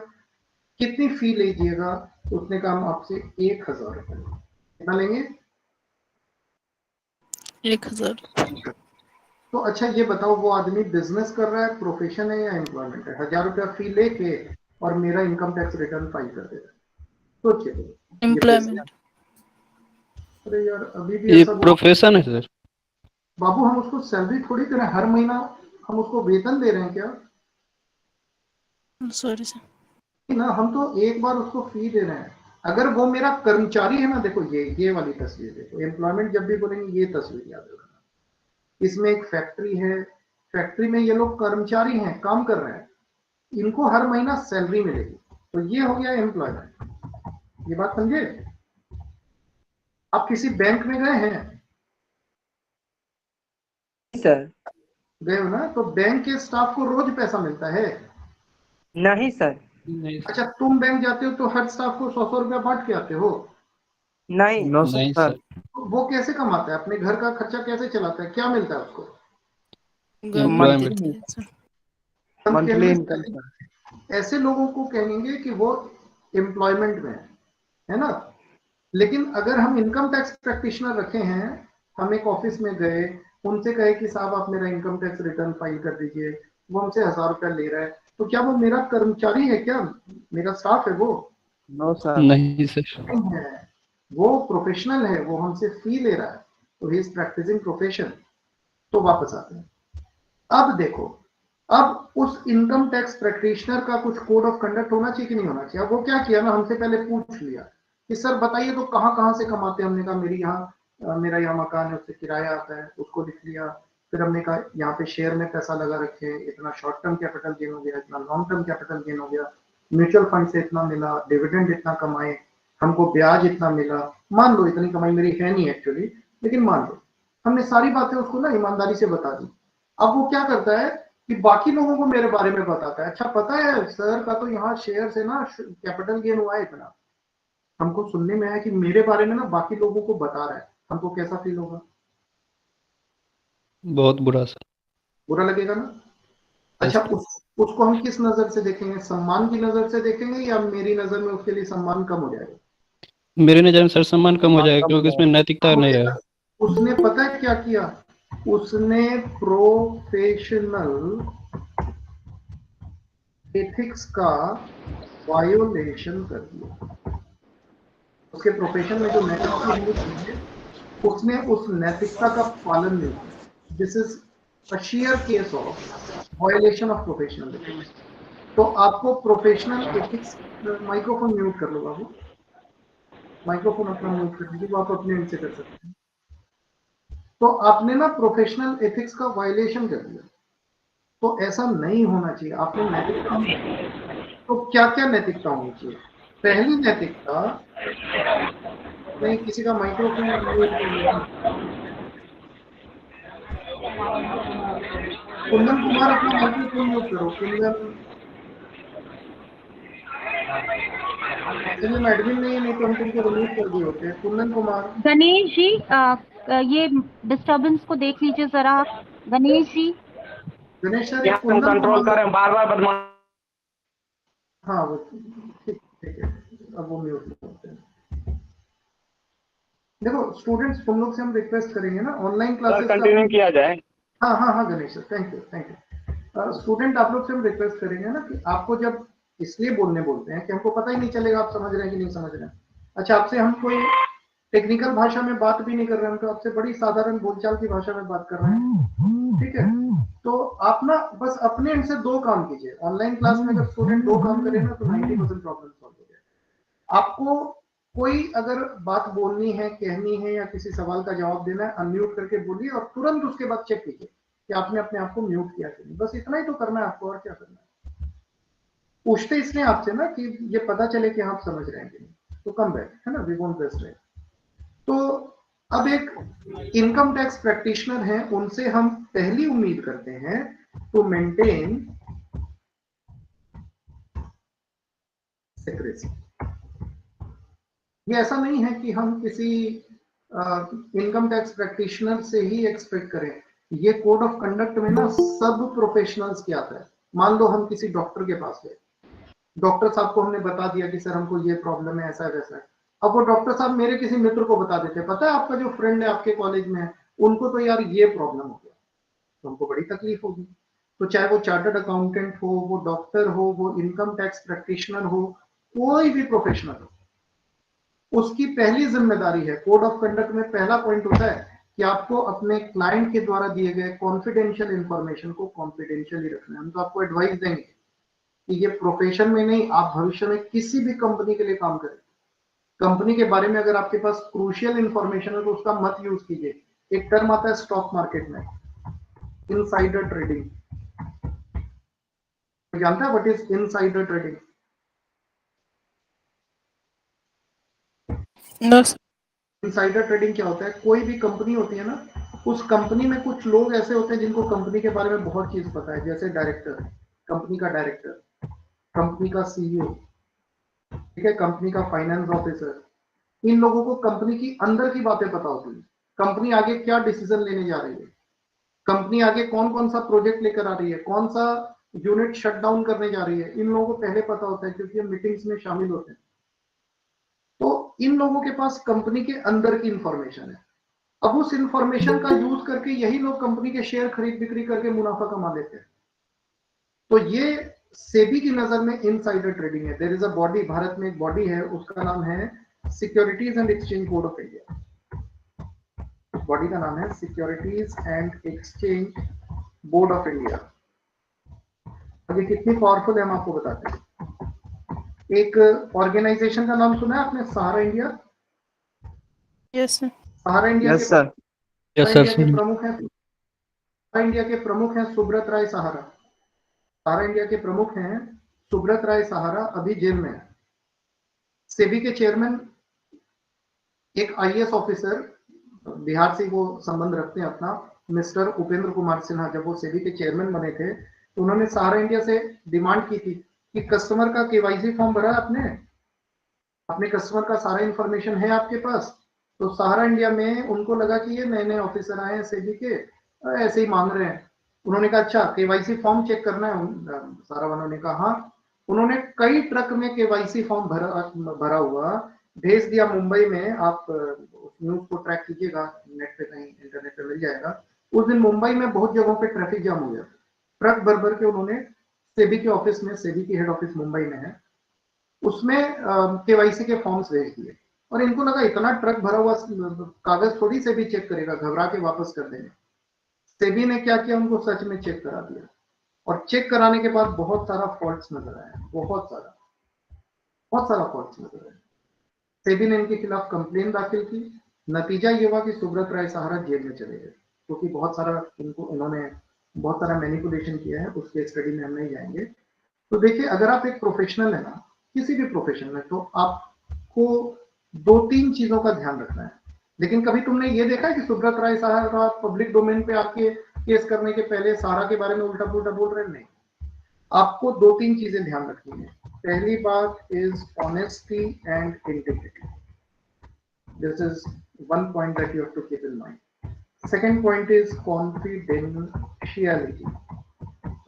कितनी फी लीजिएगा? उसने कहा हम आपसे 1,000 रुपए। कितना लेंगे? 1000। तो अच्छा ये बताओ, वो आदमी बिजनेस कर रहा है, प्रोफेशन है या एम्प्लॉयमेंट है? 1,000 रुपया फी लेके और मेरा इनकम टैक्स रिटर्न फाइल कर दे रहा है। सोचिए, एम्प्लॉयमेंट। अरे यार अभी भी ये ऐसा प्रोफेशन है सर। बाबू, हम उसको सैलरी थोड़ी दे रहे हैं, हर महीना हम उसको वेतन दे रहे हैं क्या? Sorry sir. ना, हम तो एक बार उसको फी दे रहे हैं। अगर वो मेरा कर्मचारी है ना, देखो ये वाली तस्वीर देखो, एम्प्लॉयमेंट जब भी बोलेंगे ये तस्वीर याद रखना। इसमें एक फैक्ट्री है, फैक्ट्री में ये लोग कर्मचारी हैं, काम कर रहे हैं, इनको हर महीना सैलरी मिलेगी, तो ये हो गया एम्प्लॉयमेंट। ये बात समझे? आप किसी बैंक में गए हैं? सर गए हो ना? तो बैंक के स्टाफ को रोज पैसा मिलता है? नहीं सर। नहीं अच्छा, तुम बैंक जाते हो तो हर स्टाफ को 100-100 रुपया बांट के आते हो? नहीं नहीं सर। वो कैसे कमाता है, अपने घर का खर्चा कैसे चलाता है, क्या मिलता है उसको? Government Employment. देती है सर। हम मंथली कहने इनकम से सर। ऐसे लोगों को कहेंगे कि वो एम्प्लॉयमेंट में है ना। लेकिन अगर हम इनकम टैक्स प्रैक्टिशनर रखे हैं, हम एक ऑफिस में गए, उनसे कहे कि साहब आप मेरा इनकम टैक्स रिटर्न फाइल कर दीजिए, वो हमसे 1000 रुपया ले रहा है, तो क्या वो मेरा कर्मचारी है, क्या मेरा स्टाफ है? वो नो सर। नहीं सर. नहीं है, वो प्रोफेशनल है, वो हमसे फी ले रहा है, तो ही इज प्रैक्टिसिंग प्रोफेशन। तो वापस आते हैं, अब देखो, अब उस इनकम टैक्स प्रैक्टिशनर का कुछ कोड ऑफ कंडक्ट होना चाहिए कि नहीं होना चाहिए? अब वो क्या किया ना, हमसे पहले पूछ लिया कि सर बताइए तो कहाँ कहाँ से कमाते हैं। हमने कहा मेरी मेरा यहाँ मकान है, उससे किराया आता है, उसको लिख लिया। फिर हमने कहा यहाँ पे शेयर में पैसा लगा रखे हैं, इतना शॉर्ट टर्म कैपिटल गेन हो गया, इतना लॉन्ग टर्म कैपिटल गेन हो गया, म्यूचुअल फंड से इतना मिला, डिविडेंड इतना कमाए, हमको ब्याज इतना मिला। मान लो इतनी कमाई मेरी है नहीं एक्चुअली, लेकिन मान लो हमने सारी बातें उसको ना ईमानदारी से बता दी। अब वो क्या करता है कि बाकी लोगों को मेरे बारे में बताता है, अच्छा पता है सर का तो यहाँ शेयर से ना कैपिटल गेन हुआ है इतना। हमको सुनने में आया कि मेरे बारे में ना बाकी लोगों को बता रहा है, हमको कैसा फील होगा? बहुत बुरा सर. बुरा लगेगा ना। अच्छा, Yes. उसको हम किस नजर से देखेंगे? सम्मान की नजर से देखेंगे, या मेरी नजर में उसके लिए सम्मान कम हो जाएगा? मेरे नजर में सर सम्मान कम हो मान जाएगा, कम क्योंकि इसमें नैतिकता कम हो नहीं जाएगा। रहा. उसने पता है क्या किया? उसने प्रोफेशनल एथिक्स का वायोलेशन कर दिया। उसके प्रोफेशन में जो नैतिकता होनी चाहिए, उसने उस नैतिकता का पालन नहीं किया। This is a share case of violation of professional ethics. तो आपको प्रोफेशनल एथिक्स, माइक्रोफोन म्यूट कर लो बाबू, माइक्रोफोन अपना म्यूट कर दीजिए, वो आप अपने एंड से कर सकते हैं। तो आपने ना प्रोफेशनल एथिक्स का वायोलेशन कर दिया, तो ऐसा नहीं होना चाहिए। आपने नैतिकता, तो क्या क्या नैतिकता होनी चाहिए? पहली नैतिकता, नहीं किसी का माइक्रोफोन म्यूट कर लो। कुंदन कुमार अपना माइक्रोफोन म्यूट करो। कुंदन एक्चुअली में एडमिन नहीं है, नहीं तो हम तुमको रिलीव कर दिए होते। कुंदन कुमार। गणेश जी, ये डिस्टरबेंस को देख लीजिए जरा आप। गणेश जी, गणेश सर, एक कुंदन कंट्रोल कुमार। करें, बार बार बदमाश। हाँ वो ठीक ठीक है, अब वो म्यूट करते हैं। देखो स्टूडेंट्स, तुम लोग से हम रिक्वेस्ट करेंगे ना ऑनलाइन क्लासेस कंटिन्यू किया जाए। हाँ हाँ हाँ Ganesh sir, thank you thank you. Student, आप लोग से हम रिक्वेस्ट करेंगे ना कि आपको जब इसलिए बोलते हैं कि हमको पता ही नहीं चलेगा आप समझ रहे हैं कि नहीं समझ रहे हैं। अच्छा, आपसे हम कोई टेक्निकल भाषा में बात भी नहीं कर रहे हैं, हम तो आपसे बड़ी साधारण बोलचाल की भाषा में बात कर रहे हैं, ठीक है? तो आप ना बस अपने एंड से 2 काम कीजिए। ऑनलाइन क्लास में अगर स्टूडेंट 2 काम करे ना, तो 90% प्रॉब्लम सॉल्व हो जाए। आपको कोई अगर बात बोलनी है, कहनी है, या किसी सवाल का जवाब देना है, अनम्यूट करके बोलिए और तुरंत उसके बाद चेक कीजिए कि आपने अपने आप को म्यूट किया कि नहीं। बस इतना ही तो करना है आपको, और क्या करना है। पूछते इसलिए आपसे ना कि ये पता चले कि आप समझ रहे हैं कि नहीं। तो कम बैक है ना, वी वोंट वेस्ट टाइम। तो अब एक इनकम टैक्स प्रैक्टिशनर हैं, उनसे हम पहली उम्मीद करते हैं टू मेंटेन सेक्रेसी। ये ऐसा नहीं है कि हम किसी इनकम टैक्स प्रैक्टिशनर से ही एक्सपेक्ट करें। ये कोड ऑफ कंडक्ट में ना सब प्रोफेशनल्स के आता है। मान लो हम किसी डॉक्टर के पास गए, डॉक्टर साहब को हमने बता दिया कि सर हमको ये प्रॉब्लम है, ऐसा है वैसा है। अब वो डॉक्टर साहब मेरे किसी मित्र को बता देते, पता है आपका जो फ्रेंड है आपके कॉलेज में है, उनको तो यार ये प्रॉब्लम हो गया, तो हमको बड़ी तकलीफ होगी। तो चाहे वो चार्टर्ड अकाउंटेंट हो, वो डॉक्टर हो, वो इनकम टैक्स प्रैक्टिशनर हो, कोई भी प्रोफेशनल हो, उसकी पहली जिम्मेदारी है, कोड ऑफ कंडक्ट में पहला पॉइंट होता है कि आपको अपने क्लाइंट के द्वारा दिए गए कॉन्फिडेंशियल इंफॉर्मेशन को कॉन्फिडेंशियल ही रखना है। हम तो आपको एडवाइस देंगे कि ये प्रोफेशन में नहीं, आप भविष्य में किसी भी कंपनी के लिए काम करें, कंपनी के बारे में अगर आपके पास क्रूशियल इंफॉर्मेशन है तो उसका मत यूज कीजिए। एक टर्म आता है स्टॉक मार्केट में, इनसाइडर ट्रेडिंग। जानता है what is insider trading? No sir. Insider trading क्या होता है? कोई भी कंपनी होती है ना, उस कंपनी में कुछ लोग ऐसे होते हैं जिनको कंपनी के बारे में बहुत चीज पता है, जैसे डायरेक्टर, कंपनी का डायरेक्टर, कंपनी का सीईओ, ठीक है, कंपनी का फाइनेंस ऑफिसर। इन लोगों को कंपनी की अंदर की बातें पता होती है, कंपनी आगे क्या डिसीजन लेने जा रही है, कंपनी आगे कौन कौन सा प्रोजेक्ट लेकर आ रही है, कौन सा यूनिट शट डाउन करने जा रही है, इन लोगों को पहले पता होता है क्योंकि हम मीटिंग्स में शामिल होते हैं। तो इन लोगों के पास कंपनी के अंदर की इंफॉर्मेशन है। अब उस इंफॉर्मेशन का यूज करके यही लोग कंपनी के शेयर खरीद बिक्री करके मुनाफा कमा लेते हैं। तो ये सेबी की नजर में इनसाइडर ट्रेडिंग है। There is a body, Bharat में एक बॉडी है, उसका नाम है securities and exchange board of India. उस बॉडी का नाम है securities and exchange board of India. ये कितनी पावरफुल है हम आपको बताते हैं। एक ऑर्गेनाइजेशन का नाम सुना है आपने, Sahara India? Yes sir. Sahara India yes sir. Yes sir के प्रमुख हैं, सहारा इंडिया के प्रमुख हैं सुब्रत राय सहारा। सहारा इंडिया के प्रमुख हैं सुब्रत राय सहारा, अभी जेल में है। सेबी के चेयरमैन एक आईएएस ऑफिसर, बिहार से वो संबंध रखते हैं अपना, मिस्टर उपेंद्र कुमार सिन्हा। जब वो सेबी के चेयरमैन बने थे तो उन्होंने सहारा इंडिया से डिमांड की थी कि कस्टमर का केवाईसी फॉर्म भरा है आपने, अपने कस्टमर का सारा इंफॉर्मेशन है आपके पास? तो सहारा इंडिया में उनको लगा कि ये नए नए ऑफिसर आए हैं सेबी के, ऐसे ही मांग रहे हैं। उन्होंने कहा अच्छा केवाईसी फॉर्म चेक करना है? सारा वालों ने कहा हाँ। उन्होंने कई ट्रक में केवाईसी फॉर्म भरा हुआ भेज दिया मुंबई में। आप न्यूज को ट्रैक कीजिएगा, नेट पे कहीं इंटरनेट पे मिल जाएगा। उस दिन मुंबई में बहुत जगहों पे ट्रैफिक जाम हो गया, ट्रक भर भर के उन्होंने सेबी के ऑफिस में, सेबी की हेड ऑफिस मुंबई में है, उसमें केवाईसी के फॉर्म्स भेज दिए। और इनको लगा इतना ट्रक भरा हुआ कागज थोड़ी सेबी चेक करेगा, घबरा के वापस कर देंगे। सेबी ने क्या किया, उनको सच में चेक करा दिया। और चेक कराने के बाद बहुत सारा फॉल्ट्स नजर आया, बहुत सारा फॉल्ट्स नजर आया। सेबी ने इनके खिलाफ कंप्लेन दाखिल की। नतीजा ये हुआ कि सुब्रत राय सहारा जेल में चले गए, क्योंकि बहुत सारा इन्होंने बहुत सारा मैनिपुलेशन किया है। उस केस स्टडी में हम नहीं जाएंगे। तो देखिए, अगर आप एक प्रोफेशनल है ना, किसी भी प्रोफेशन में, तो आपको 2-3 चीजों का ध्यान रखना है। लेकिन कभी तुमने ये देखा है कि सुब्रत राय सहारा पब्लिक डोमेन पे आपके केस करने के पहले सहारा के बारे में उल्टा पुल्टा बोल रहे? नहीं। आपको 2-3 चीजें ध्यान रखनी है। पहली बात is honesty and integrity. This is one point that you have to keep in mind. Second point is confidentiality.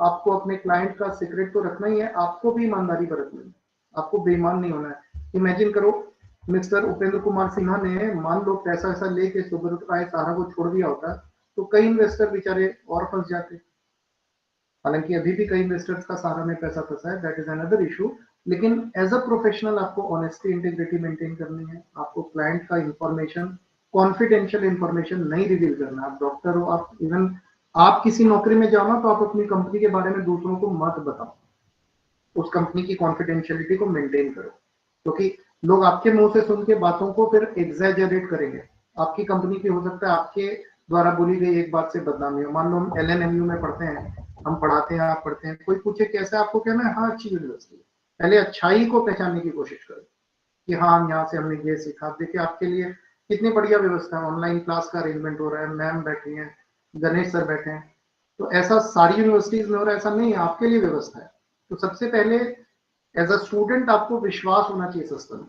आपको अपने क्लाइंट का सीक्रेट तो रखना ही है, आपको भी ईमानदारी बरतनी है, आपको बेईमान नहीं होना है। इमेजिन करो मिस्टर उपेंद्र कुमार सिन्हा ने मान लो पैसा ऐसा लेके सुब्रत राय सहारा को छोड़ दिया होता तो कई इन्वेस्टर बेचारे और फंस जाते। हालांकि अभी भी कई इन्वेस्टर्स का सहारा में पैसा फंसा है, दैट इज अनदर इशू। लेकिन एज अ प्रोफेशनल आपको ऑनेस्टी इंटीग्रिटी मेंटेन करनी है। आपको क्लाइंट का इंफॉर्मेशन, कॉन्फिडेंशियल इंफॉर्मेशन नहीं रिवील करना। आप डॉक्टर हो, आप इवन आप किसी नौकरी में जाओ ना, तो आप अपनी कंपनी के बारे में दूसरों को मत बताओ। उस कंपनी की कॉन्फिडेंशियलिटी को मेंटेन करो, क्योंकि लोग आपके मुंह से सुन के बातों को फिर एग्जैजरेट करेंगे। आपकी कंपनी की हो सकता है आपके द्वारा बोली गई एक बात से बदनामी हो। मान लो हम LNMU में पढ़ते हैं, हम पढ़ाते हैं, आप पढ़ते हैं, कोई पूछे कैसे, आपको कहना है हाँ अच्छी यूनिवर्सिटी है। पहले अच्छाई को पहचानने की कोशिश करो कि हाँ यहाँ से हमने ये सीखा। देखिए आपके लिए कितनी बढ़िया व्यवस्था है, ऑनलाइन क्लास का अरेंजमेंट हो रहा है, मैम बैठी हैं, गणेश सर बैठे हैं। तो ऐसा सारी यूनिवर्सिटीज में हो रहा है ऐसा नहीं है, आपके लिए व्यवस्था है। तो सबसे पहले एज अ स्टूडेंट आपको विश्वास होना चाहिए सिस्टम में।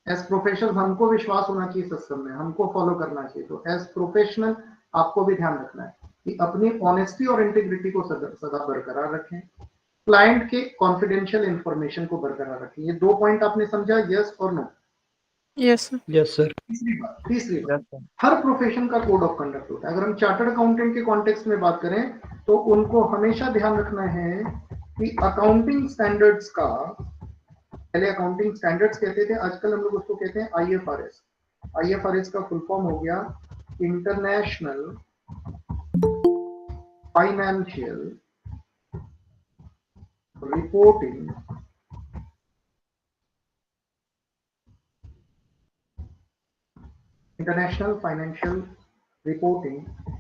एज प्रोफेशनल हमको विश्वास होना चाहिए सिस्टम में, हमको फॉलो करना चाहिए। तो एज प्रोफेशनल आपको भी ध्यान रखना है कि अपनी ऑनेस्टी और इंटीग्रिटी को सदा बरकरार रखें, क्लाइंट के कॉन्फिडेंशियल इंफॉर्मेशन को बरकरार रखें। ये 2 पॉइंट आपने समझा, यस और no? Yes sir. Yes sir. तीसरी बात, हर प्रोफेशन का कोड ऑफ कंडक्ट होता है। अगर हम चार्टर्ड अकाउंटेंट के कॉन्टेक्स्ट में बात करें तो उनको हमेशा ध्यान रखना है कि अकाउंटिंग स्टैंडर्ड्स का, पहले अकाउंटिंग स्टैंडर्ड्स कहते थे, आजकल हम लोग उसको कहते हैं IFRS। IFRS का फुल फॉर्म हो गया international financial reporting international financial reporting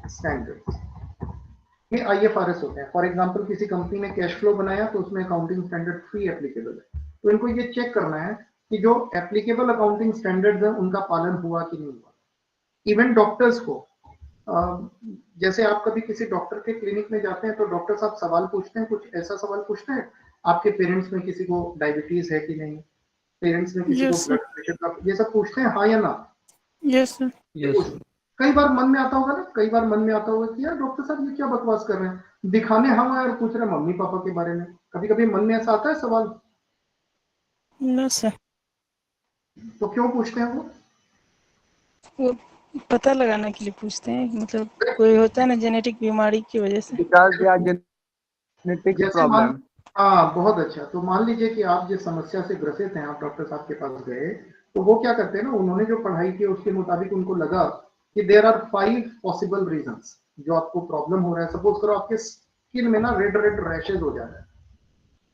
standards. ये IFRS होते हैं। फॉर एग्जांपल किसी कंपनी ने कैश फ्लो बनाया तो उसमें अकाउंटिंग स्टैंडर्ड 3 एप्लीकेबल है। तो इनको ये चेक करना है कि जो एप्लीकेबल अकाउंटिंग स्टैंडर्ड्स हैं उनका पालन हुआ कि नहीं हुआ। इवन डॉक्टर्स को, जैसे आप कभी किसी डॉक्टर के क्लिनिक में जाते हैं तो डॉक्टर साहब सवाल पूछते हैं, कुछ ऐसा सवाल पूछते हैं आपके पेरेंट्स में किसी को डायबिटीज है कि नहीं, पेरेंट्स ने किसी को Yes, ब्लड प्रेशर का ये सब पूछते हैं, हाँ या ना? yes, sir. यस कई बार मन में आता होगा ना, कई बार मन में आता होगा कि यार डॉक्टर साहब ये क्या बकवास कर रहे हैं, दिखाने हम आए और पूछ रहे हैं मम्मी पापा के बारे में। कभी कभी मन में ऐसा आता है सवाल, No, sir. तो क्यों पूछते हैं वो पता लगाने के लिए पूछते हैं, मतलब कोई होता है ना जेनेटिक बीमारी की वजह से। because they are genetic जैसे problem. हाँ, बहुत अच्छा। तो मान लीजिए कि आप जिस समस्या से ग्रसित हैं, आप डॉक्टर साहब के पास गए, तो वो क्या करते हैं ना, उन्होंने जो पढ़ाई की उसके मुताबिक उनको लगा कि देयर आर 5 पॉसिबल रीजंस जो आपको प्रॉब्लम हो रहा है। सपोज करो आपके स्किन में ना रेड रेड रैशेज हो जा रहा है,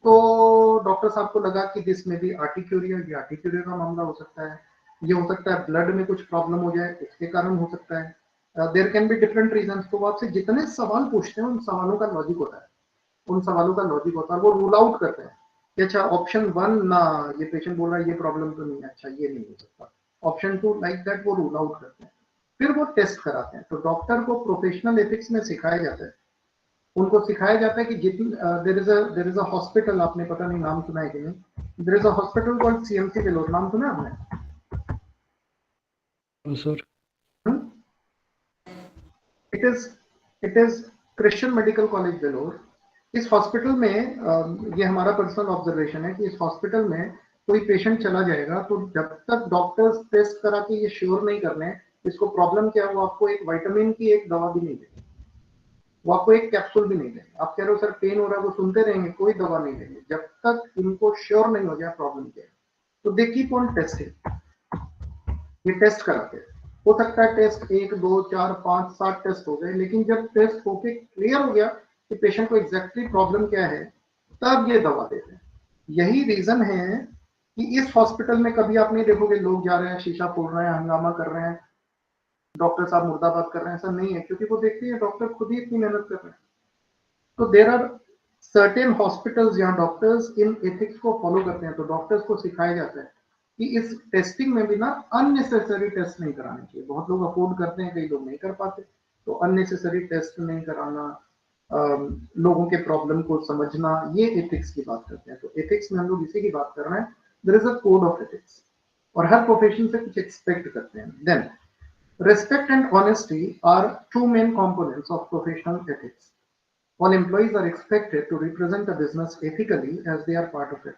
तो डॉक्टर साहब को लगा कि दिस में भी आर्टिक्यूरिया, ये आर्टिक्यूरिया का मामला हो सकता है, ये हो सकता है ब्लड में कुछ प्रॉब्लम हो जाए इसके कारण हो सकता है। There can be different reasons. तो वो आपसे जितने सवाल पूछते हैं उन सवालों का लॉजिक होता है, उन सवालों का लॉजिक होता है, वो रूल आउट करते हैं कि अच्छा ऑप्शन 1 ना, ये पेशेंट बोल रहा है ये प्रॉब्लम तो नहीं है, अच्छा ये नहीं हो सकता। ऑप्शन 2 लाइक दैट वो रूल आउट करते हैं, फिर वो टेस्ट कराते हैं। तो डॉक्टर को प्रोफेशनल एथिक्स में सिखाया जाता है, उनको सिखाया जाता है कि जितनी देयर इज अ हॉस्पिटल, आपने पता नहीं नाम सुना है कि नहीं, there is a hospital called CMC Vellore, नाम सुना है आपने? Sir it is Christian medical college Vellore. इस हॉस्पिटल में ये हमारा पर्सनल ऑब्जर्वेशन है कि इस हॉस्पिटल में कोई पेशेंट चला जाएगा तो जब तक डॉक्टर्स टेस्ट करा के ये श्योर नहीं कर रहे इसको प्रॉब्लम क्या है, वो आपको एक विटामिन की एक दवा भी नहीं देंगे, वो आपको एक कैप्सूल भी नहीं देंगे। आप कह रहे हो सर पेन हो रहा है, वो सुनते रहेंगे, कोई दवा नहीं देंगे जब तक इनको श्योर नहीं हो जाए प्रॉब्लम क्या है। तो दे कीप ऑन टेस्टिंग, ये टेस्ट कराते हैं। हो सकता है टेस्ट 1 2 4 5 7 टेस्ट हो गए, लेकिन जब टेस्ट होके क्लियर हो गया कि पेशेंट को एग्जैक्टली प्रॉब्लम क्या है, तब ये दवा देते हैं। यही रीजन है कि इस हॉस्पिटल में कभी आप नहीं देखोगे लोग जा रहे हैं शीशा फोड़ रहे हैं, हंगामा कर रहे हैं, डॉक्टर साहब मुर्दाबाद कर रहे हैं, ऐसा नहीं है, क्योंकि वो देखते हैं डॉक्टर खुद ही इतनी मेहनत कर रहे हैं। तो देयर आर सर्टेन हॉस्पिटल्स जहां डॉक्टर्स इन एथिक्स को फॉलो करते हैं। तो डॉक्टर्स को सिखाया जाता है कि इस टेस्टिंग में भी ना अननेसेसरी टेस्ट नहीं कराने चाहिए। बहुत लोग अफोर्ड करते हैं, कई लोग नहीं कर पाते, तो अननेसेसरी टेस्ट नहीं कराना, लोगों के प्रॉब्लम को समझना, ये एथिक्स की बात करते हैं। तो एथिक्स में हम लोग इसी की बात कर रहे हैं, there is a code of ethics, और हर प्रोफेशन से कुछ एक्सपेक्ट करते हैं। Then respect and honesty are two main components of professional ethics. All employees are expected to represent the business ethically as they are part of it.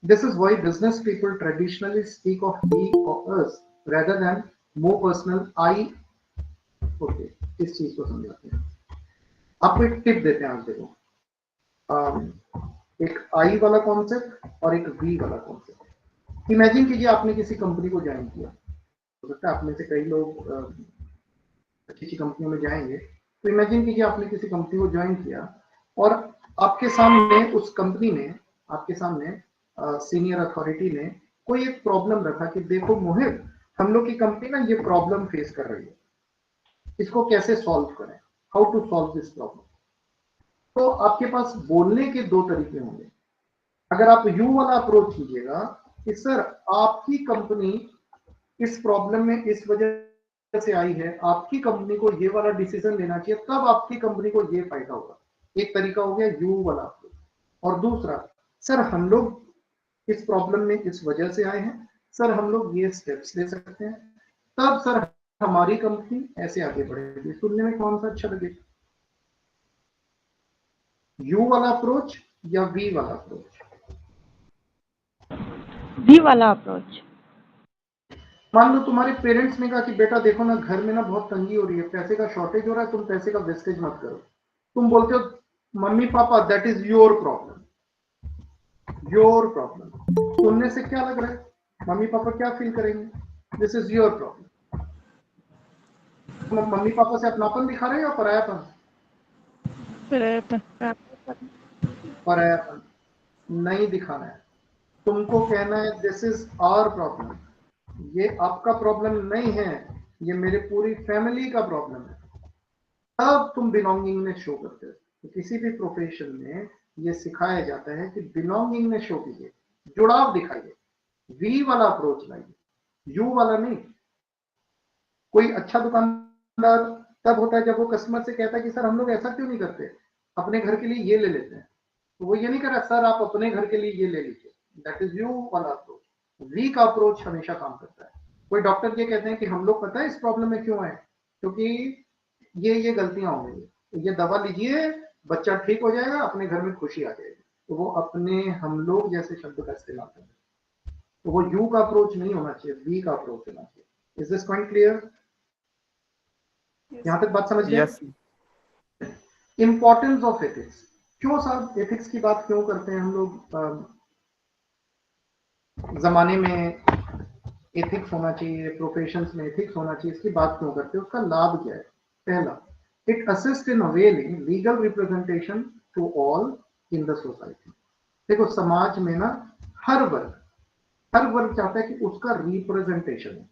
This is why business people traditionally speak of we or us rather than more personal I. Okay, इस चीज को समझाते हैं, आपको एक tip देते हैं। आज देखो, एक आई वाला कॉन्सेप्ट और एक वी वाला कॉन्सेप्ट। इमेजिन कीजिए आपने किसी कंपनी को ज्वाइन किया, हो सकता है आप में से कई लोग किसी कंपनी में जाएंगे, तो इमेजिन कीजिए आपने किसी कंपनी को ज्वाइन किया और आपके सामने उस कंपनी में, आपके सामने सीनियर अथॉरिटी ने कोई एक प्रॉब्लम रखा कि देखो मोहित, हम लोग की कंपनी ना ये प्रॉब्लम फेस कर रही है, इसको कैसे सॉल्व करें, how to solve this problem. तो आपके पास बोलने के 2 तरीके होंगे। अगर आप यू वाला अप्रोच कीजिएगा कि सर आपकी कंपनी इस प्रॉब्लम में इस वजह से आई है, आपकी कंपनी को ये वाला डिसीजन लेना चाहिए, तब आपकी कंपनी को ये फायदा होगा। एक तरीका हो गया यू वाला अप्रोच। और दूसरा, सर हम लोग इस प्रॉब्लम में इस वजह से आए हैं, सर हम लोग ये स्टेप्स ले सकते हैं, तब सर हमारी कंपनी ऐसे आगे बढ़ेगी। सुनने में कौन सा अच्छा लगेगा, यू वाला अप्रोच या वी वाला अप्रोच? वी वाला अप्रोच। मान लो तुम्हारे पेरेंट्स ने कहा कि बेटा देखो ना, घर में ना बहुत तंगी हो रही है, पैसे का शॉर्टेज हो रहा है, तुम पैसे का वेस्टेज मत करो। तुम बोलते हो mummy papa that is your problem, your problem. सुनने से क्या लग रहा है, मम्मी पापा क्या फील करेंगे, दिस इज योर प्रॉब्लम। तुम मम्मी पापा से अपनापन दिखा रहे हो या परायापन? परायापन नहीं दिखाना है, तुमको कहना है दिस इज आवर प्रॉब्लम, ये आपका प्रॉब्लम नहीं है, ये मेरे पूरी फैमिली का प्रॉब्लम है। तब तुम बिलोंगिंग में शो करते हो। तो किसी भी प्रोफेशन में ये सिखाया जाता है कि बिलोंगिंग में शो कीजिए, जुड़ाव दिखाइए, वी वाला अप्रोच लाइए, यू वाला नहीं। कोई अच्छा दुकानदार तब होता है जब वो कस्टमर से कहता है कि सर हम लोग ऐसा क्यों नहीं करते, अपने घर के लिए ये ले लेते हैं। तो वो ये नहीं कर रहा सर आप अपने घर के लिए ये ले लीजिए, दैट इज यू वाला अप्रोच। वीक अप्रोच हमेशा काम करता है। कोई डॉक्टर ये कहते हैं कि हम लोग पता है इस प्रॉब्लम में क्यों है, क्योंकि ये गलतियां हो गई, ये दवा लीजिए, बच्चा ठीक हो जाएगा, अपने घर में खुशी आ जाएगी। तो वो अपने हम लोग जैसे शब्द का इस्तेमाल करते हैं। तो वो यू का अप्रोच नहीं होना चाहिए, वी का अप्रोच होना चाहिए। Is this point clear? यहां तक बात समझ गए? Yes importance of ethics. क्यों साहब एथिक्स की बात क्यों करते हैं हम लोग? जमाने में एथिक्स होना चाहिए, प्रोफेशंस में एथिक्स होना चाहिए, इसकी बात क्यों करते हैं? उसका लाभ क्या है? पहला, it assist in availing legal representation to all in the society. देखो समाज में ना हर वर्ग चाहता है कि उसका रिप्रेजेंटेशन हो।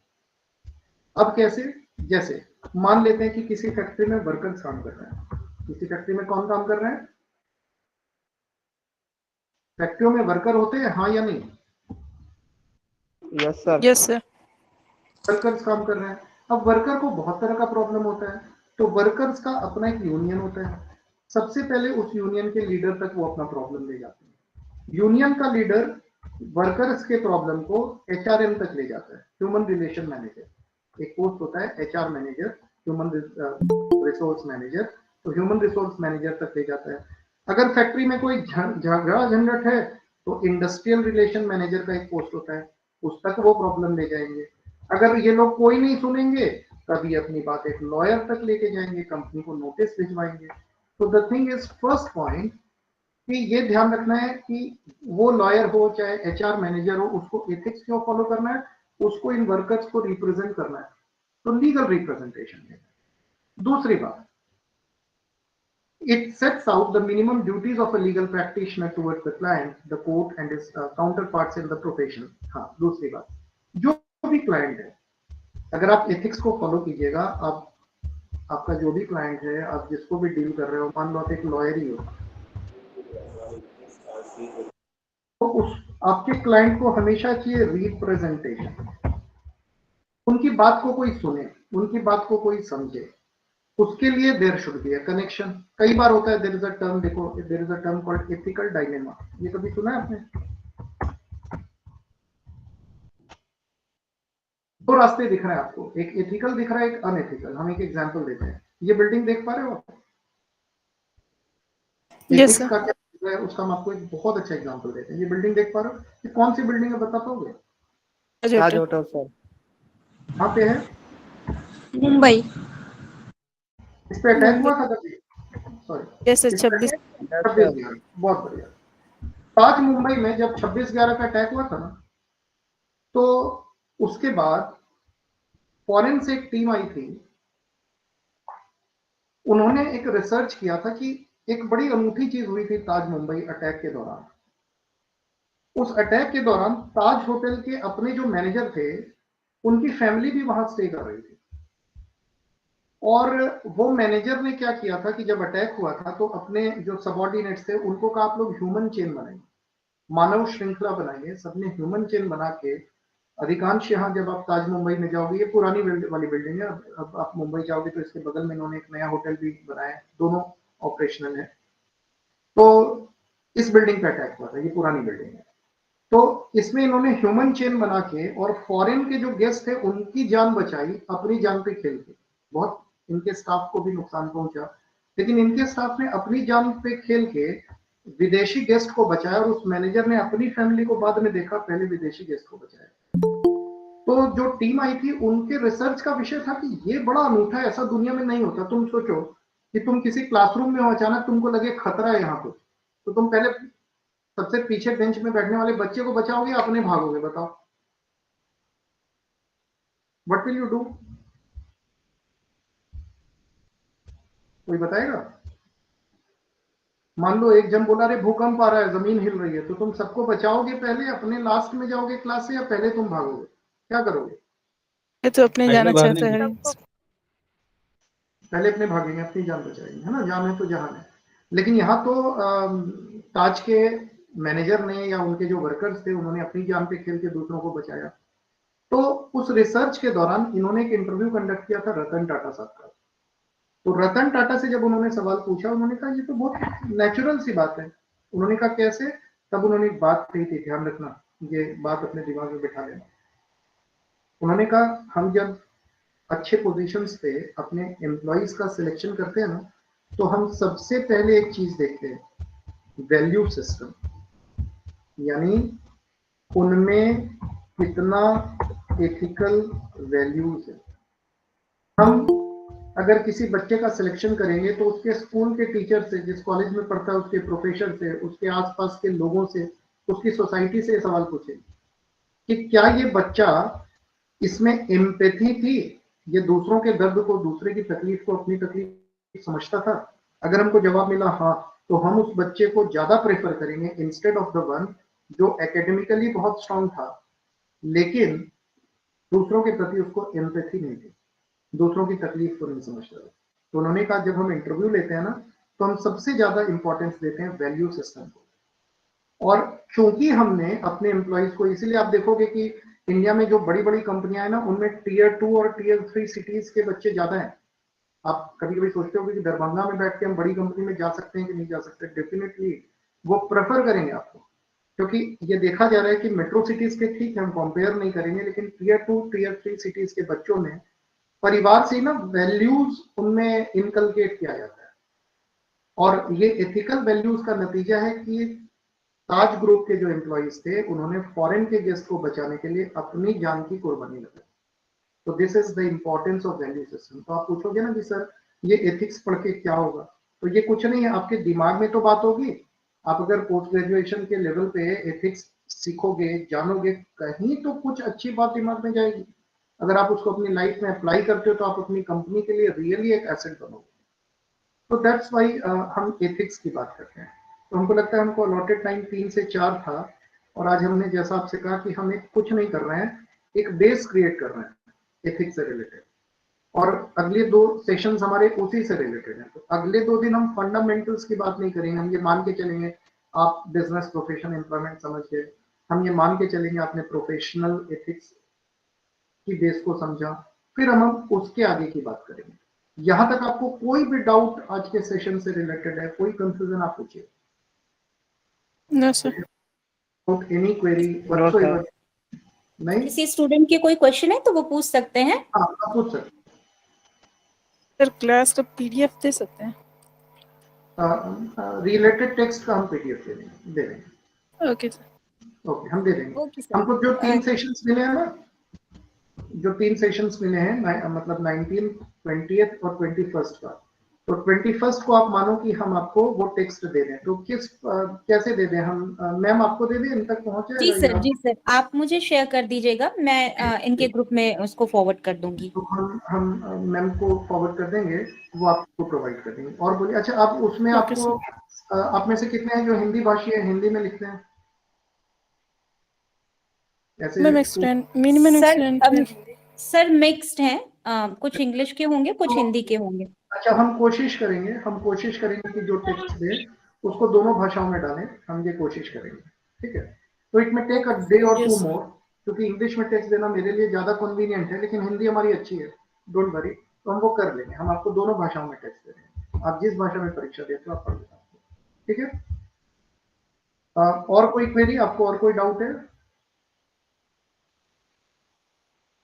अब कैसे? जैसे मान लेते हैं कि किसी फैक्ट्री में वर्कर्स काम कर रहे हैं। किसी फैक्ट्री में कौन काम कर रहे हैं? फैक्ट्रियों में वर्कर होते हैं, हाँ या नहीं? Yes sir yes sir. Workers काम कर रहे हैं। अब वर्कर को बहुत तरह का प्रॉब्लम होता है, तो वर्कर्स का अपना एक यूनियन होता है। सबसे पहले उस यूनियन के लीडर तक वो अपना प्रॉब्लम ले जाते हैं। यूनियन का लीडर वर्कर्स के प्रॉब्लम को एचआरएम तक ले जाता है, ह्यूमन रिलेशन मैनेजर। एक पोस्ट होता है HR manager, human resource manager. तो ह्यूमन रिसोर्स मैनेजर तक ले जाता है। अगर फैक्ट्री में कोई झगड़ा झंझट है तो इंडस्ट्रियल रिलेशन मैनेजर का एक पोस्ट होता है, उस तक वो प्रॉब्लम ले जाएंगे। अगर ये लोग कोई नहीं सुनेंगे तभी अपनी बात एक लॉयर तक लेके जाएंगे, कंपनी को नोटिस भिजवाएंगे। तो the thing is, first point कि ये ध्यान रखना है कि वो लॉयर हो चाहे एचआर मैनेजर हो, उसको एथिक्स क्यों फॉलो करना है? उसको इन वर्कर्स को रिप्रेजेंट करना है, तो लीगल रिप्रेजेंटेशन है। दूसरी बात, it sets out the minimum duties of a legal practitioner towards the client, the court and his counterparts in the profession। हाँ, दूसरी बात, जो भी क्लाइंट है, अगर आप एथिक्स को फॉलो कीजिएगा, आपका जो भी क्लाइंट है, आप जिसको भी डील कर रहे हो, मान लो आप एक लॉयर ही हो, तो उस आपके क्लाइंट को हमेशा चाहिए रिप्रेजेंटेशन। उनकी बात को कोई सुने, उनकी बात को कोई समझे, उसके लिए there should be a connection. कई बार होता है, देयर इज अ टर्म, देखो there is a term called ethical dilemma. ये कभी सुना है आपने? दो रास्ते दिख रहे हैं आपको, एक एथिकल दिख रहा है, एक अनएथिकल। हम एक एग्जांपल देते हैं। ये बिल्डिंग देख पा रहे हो आप? Yes ethics sir. का क्या है उसका हम आपको एक बहुत अच्छा एग्जांपल देते हैं। ये बिल्डिंग देख पा रहे हो? ये कौन सी बिल्डिंग है, बता पाओगे? ताज होटल सर। कहाँ पे है? मुंबई। इस पे अटैक हुआ था कभी? Sorry, yes sir. 26। 26/11। बहुत बढ़िया। ताज मुंबई में जब 26/11 का अटैक हुआ था ना, तो उसके बाद फॉरेन से एक टीम आई थी। उन्होंने एक रिसर्च किया था कि एक बड़ी अनूठी चीज हुई थी ताज मुंबई अटैक के दौरान। उस अटैक के दौरान ताज होटल के अपने जो मैनेजर थे, उनकी फैमिली भी वहां स्टे कर रही थी। और वो मैनेजर ने क्या किया था कि जब अटैक हुआ था तो अपने जो सबऑर्डिनेट्स थे उनको कहा आप लोग ह्यूमन चेन बनाएंगे, मानव श्रृंखला बनाएंगे। सबने ह्यूमन चेन बना के, अधिकांश यहाँ जब आप ताज मुंबई में जाओगे, ये पुरानी वाली बिल्डिंग है, अब आप मुंबई जाओगे तो इसके बगल में इन्होंने एक नया होटल भी बनाया है, दोनों ऑपरेशनल है। तो इस बिल्डिंग पे अटैक हुआ था, ये पुरानी बिल्डिंग है। तो इसमें इन्होंने ह्यूमन चेन बना के और फॉरेन के जो गेस्ट थे उनकी जान बचाई, अपनी जान पे खेल के। बहुत इनके स्टाफ को भी नुकसान पहुंचा, लेकिन इनके स्टाफ ने अपनी जान पे खेल के विदेशी गेस्ट को बचाया, और उस मैनेजर ने अपनी फैमिली को बाद में देखा, पहले विदेशी गेस्ट को बचाया। तो जो टीम आई थी उनके रिसर्च का विषय था कि ये बड़ा अनूठा है, ऐसा दुनिया में नहीं होता। तुम सोचो कि तुम किसी क्लासरूम में हो, अचानक तुमको लगे खतरा है यहाँ कुछ, तो तुम पहले सबसे पीछे बेंच में बैठने वाले बच्चे को बचाओगे, अपने भागोगे? बताओ, व्हाट विल यू डू? कोई बताएगा? मान लो एक जन बोला, अरे भूकंप आ रहा है, जमीन हिल रही है, तो तुम सबको बचाओगे पहले, अपने लास्ट में जाओगे क्लास से, या पहले तुम भागोगे? क्या करोगे? ये तो अपने जाना पहले चाहता भागने है। पहले अपने भागेंगे, अपनी जान बचाएंगे, है ना? जान है तो जहान है। लेकिन यहाँ तो ताज के मैनेजर ने या उनके जो वर्कर्स थे, उन्होंने अपनी जान पे खेल के दूसरों को बचाया। तो उस रिसर्च के दौरान इन्होंने एक इंटरव्यू कंडक्ट किया था रतन टाटा साहब का। तो रतन टाटा से जब उन्होंने सवाल पूछा, उन्होंने कहा ये तो बहुत नेचुरल सी बात है। उन्होंने कहा कैसे? तब उन्होंने एक बात कही थी, ध्यान रखना, ये बात अपने दिमाग में बिठा लेना। उन्होंने कहा हम जब अच्छे पोजीशंस पे अपने एम्प्लॉइज का सिलेक्शन करते हैं ना, तो हम सबसे पहले एक चीज देखते हैं, वैल्यू सिस्टम, यानी उनमें कितना एथिकल वैल्यूज है। हम अगर किसी बच्चे का सिलेक्शन करेंगे तो उसके स्कूल के टीचर से, जिस कॉलेज में पढ़ता है उसके प्रोफेसर से, उसके आसपास के लोगों से, उसकी सोसाइटी से सवाल पूछेंगे कि क्या ये बच्चा, इसमें एम्पैथी थी, ये दूसरों के दर्द को, दूसरे की तकलीफ को अपनी तकलीफ समझता था। अगर हमको जवाब मिला हाँ, तो हम उस बच्चे को ज्यादा प्रेफर करेंगे इंस्टेड ऑफ द वन जो एकेडमिकली बहुत स्ट्रांग था लेकिन दूसरों के प्रति उसको एम्पैथी नहीं थी, दूसरों की तकलीफ को नहीं समझता था। तो उन्होंने कहा जब हम इंटरव्यू लेते हैं ना, तो हम सबसे ज्यादा इंपॉर्टेंस देते हैं वैल्यू सिस्टम को। और क्योंकि हमने अपने एम्प्लॉइज को, इसीलिए आप देखोगे कि इंडिया में जो बड़ी बड़ी कंपनियां हैं ना, उनमें टीयर 2 और टीयर 3 सिटीज के बच्चे ज्यादा हैं। आप कभी कभी सोचते हो कि दरभंगा में बैठ के हम बड़ी कंपनी में जा सकते हैं कि नहीं जा सकते, डेफिनेटली वो प्रेफर करेंगे आपको, क्योंकि ये देखा जा रहा है कि मेट्रो सिटीज के, ठीक है हम कंपेयर नहीं करेंगे, लेकिन टीयर 2 टीयर 3 सिटीज के बच्चों में परिवार से ना वैल्यूज उनमें इनकलकेट किया जाता है। और ये एथिकल वैल्यूज का नतीजा है कि ताज ग्रुप के जो एम्प्लॉइज थे, उन्होंने फॉरेन के गेस्ट को बचाने के लिए अपनी जान की कुर्बानी लगाई। तो this is the importance of value system. तो आप पूछोगे ना कि सर ये एथिक्स पढ़ के क्या होगा, तो ये कुछ नहीं है, आपके दिमाग में तो बात होगी। आप अगर पोस्ट ग्रेजुएशन के लेवल पे एथिक्स सीखोगे, जानोगे, कहीं तो कुछ अच्छी बात दिमाग में जाएगी। अगर आप उसको अपनी लाइफ में अप्लाई करते हो तो आप अपनी कंपनी के लिए रियली एक एसेट बनोगे। तो दैट्स वाई हम एथिक्स की बात करते हैं। तो हमको लगता है हमको अलॉटेड टाइम 3 से 4 था, और आज हमने जैसा आपसे कहा कि हम एक कुछ नहीं कर रहे हैं, एक बेस क्रिएट कर रहे हैं एथिक्स से रिलेटेड, और अगले 2 सेशंस हमारे उसी से रिलेटेड हैं। तो अगले 2 दिन हम फंडामेंटल्स की बात नहीं करेंगे, हम ये मान के चलेंगे आप बिजनेस प्रोफेशन एम्प्लॉयमेंट समझ गए, हम ये मान के चलेंगे आपने प्रोफेशनल एथिक्स की बेस को समझा, फिर हम उसके आगे की बात करेंगे। यहां तक आपको कोई भी डाउट आज के सेशन से रिलेटेड है, कोई कंफ्यूजन आप पूछिए। No sir. Any query whatsoever? नहीं, किसी स्टूडेंट के कोई क्वेश्चन है तो वो पूछ सकते हैं। हाँ आप पूछ सकते सर क्लास का पीडीएफ दे सकते हैं? रिलेटेड टेक्स्ट का हम पीडीएफ दे देंगे। Okay sir. ओके, हम दे देंगे। Okay sir. हमको जो 3 सेशंस मिले हैं ना, जो 3 सेशंस मिले हैं, मतलब 19, 20th और 21st का, तो 21st को आप मानो कि हम आपको वो टेक्स्ट दे दें, तो कैसे दे दें हम? मैम आपको दे दें, इन तक पहुंचे? जी सर, जी सर, आप मुझे शेयर कर दीजिएगा, मैं इनके ग्रुप में उसको फॉरवर्ड कर दूंगी। तो हम मैम को फॉरवर्ड कर देंगे, वो आपको प्रोवाइड कर देंगे। और बोलिए, अच्छा आप उसमें आपको आप में से कितने हैं जो हिंदी भाषी है, हिंदी में लिखते हैं? सर मिक्स्ड हैं, कुछ इंग्लिश के होंगे, कुछ हिंदी के होंगे। अच्छा, हम कोशिश करेंगे कि जो टेक्स्ट दे उसको दोनों भाषाओं में डालें, हम ये कोशिश करेंगे, ठीक है? तो इट में टेक अ डे और 2 मोर, क्योंकि इंग्लिश में टेक्स्ट देना मेरे लिए ज्यादा कन्वीनियंट है, लेकिन हिंदी हमारी अच्छी है, डोंट वरी, तो हम वो कर लेंगे। हम आपको दोनों भाषाओं में टेक्स्ट दे देंगे, आप जिस भाषा में परीक्षा देते हो आप पढ़ लेना, ठीक है? और कोई क्वेरी आपको, और कोई डाउट है?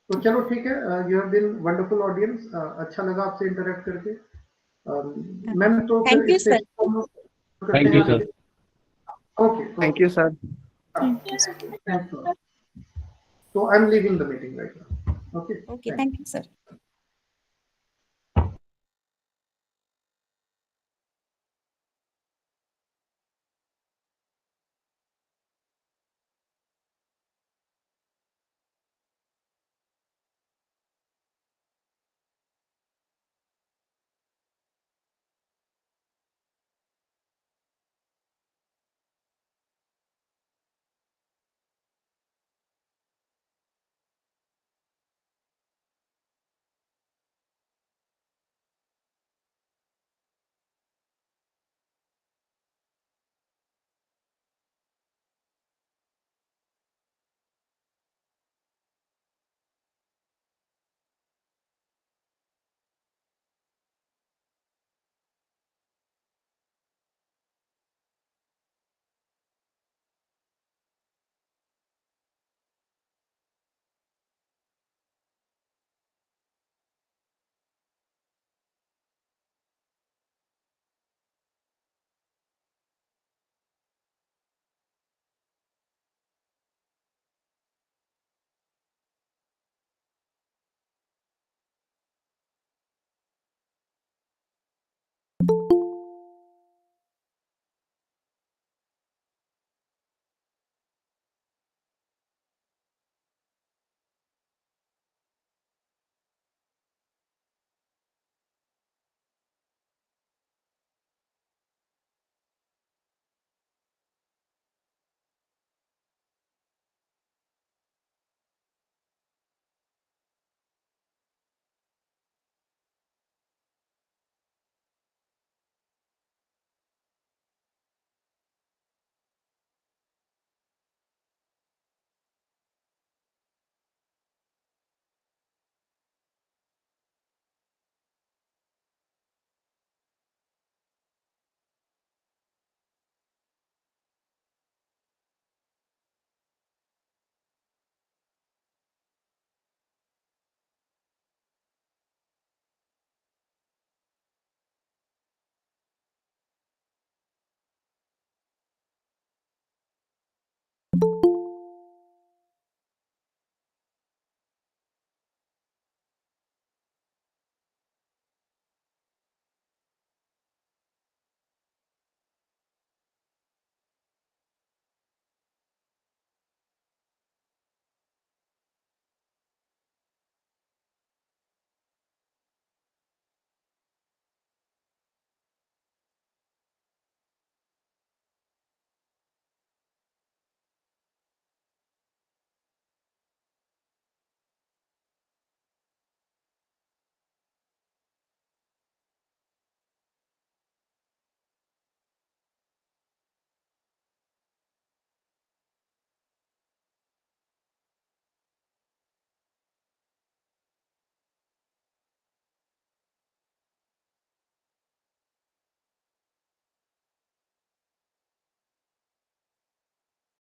तो चलो ठीक है, you have been wonderful audience, अच्छा लगा आपसे इंटरेक्ट करके। मैम तो thank you sir. Thank you sir. Okay, thank you sir. Thanks. So I'm leaving the meeting right now. Okay. Okay, thank you sir.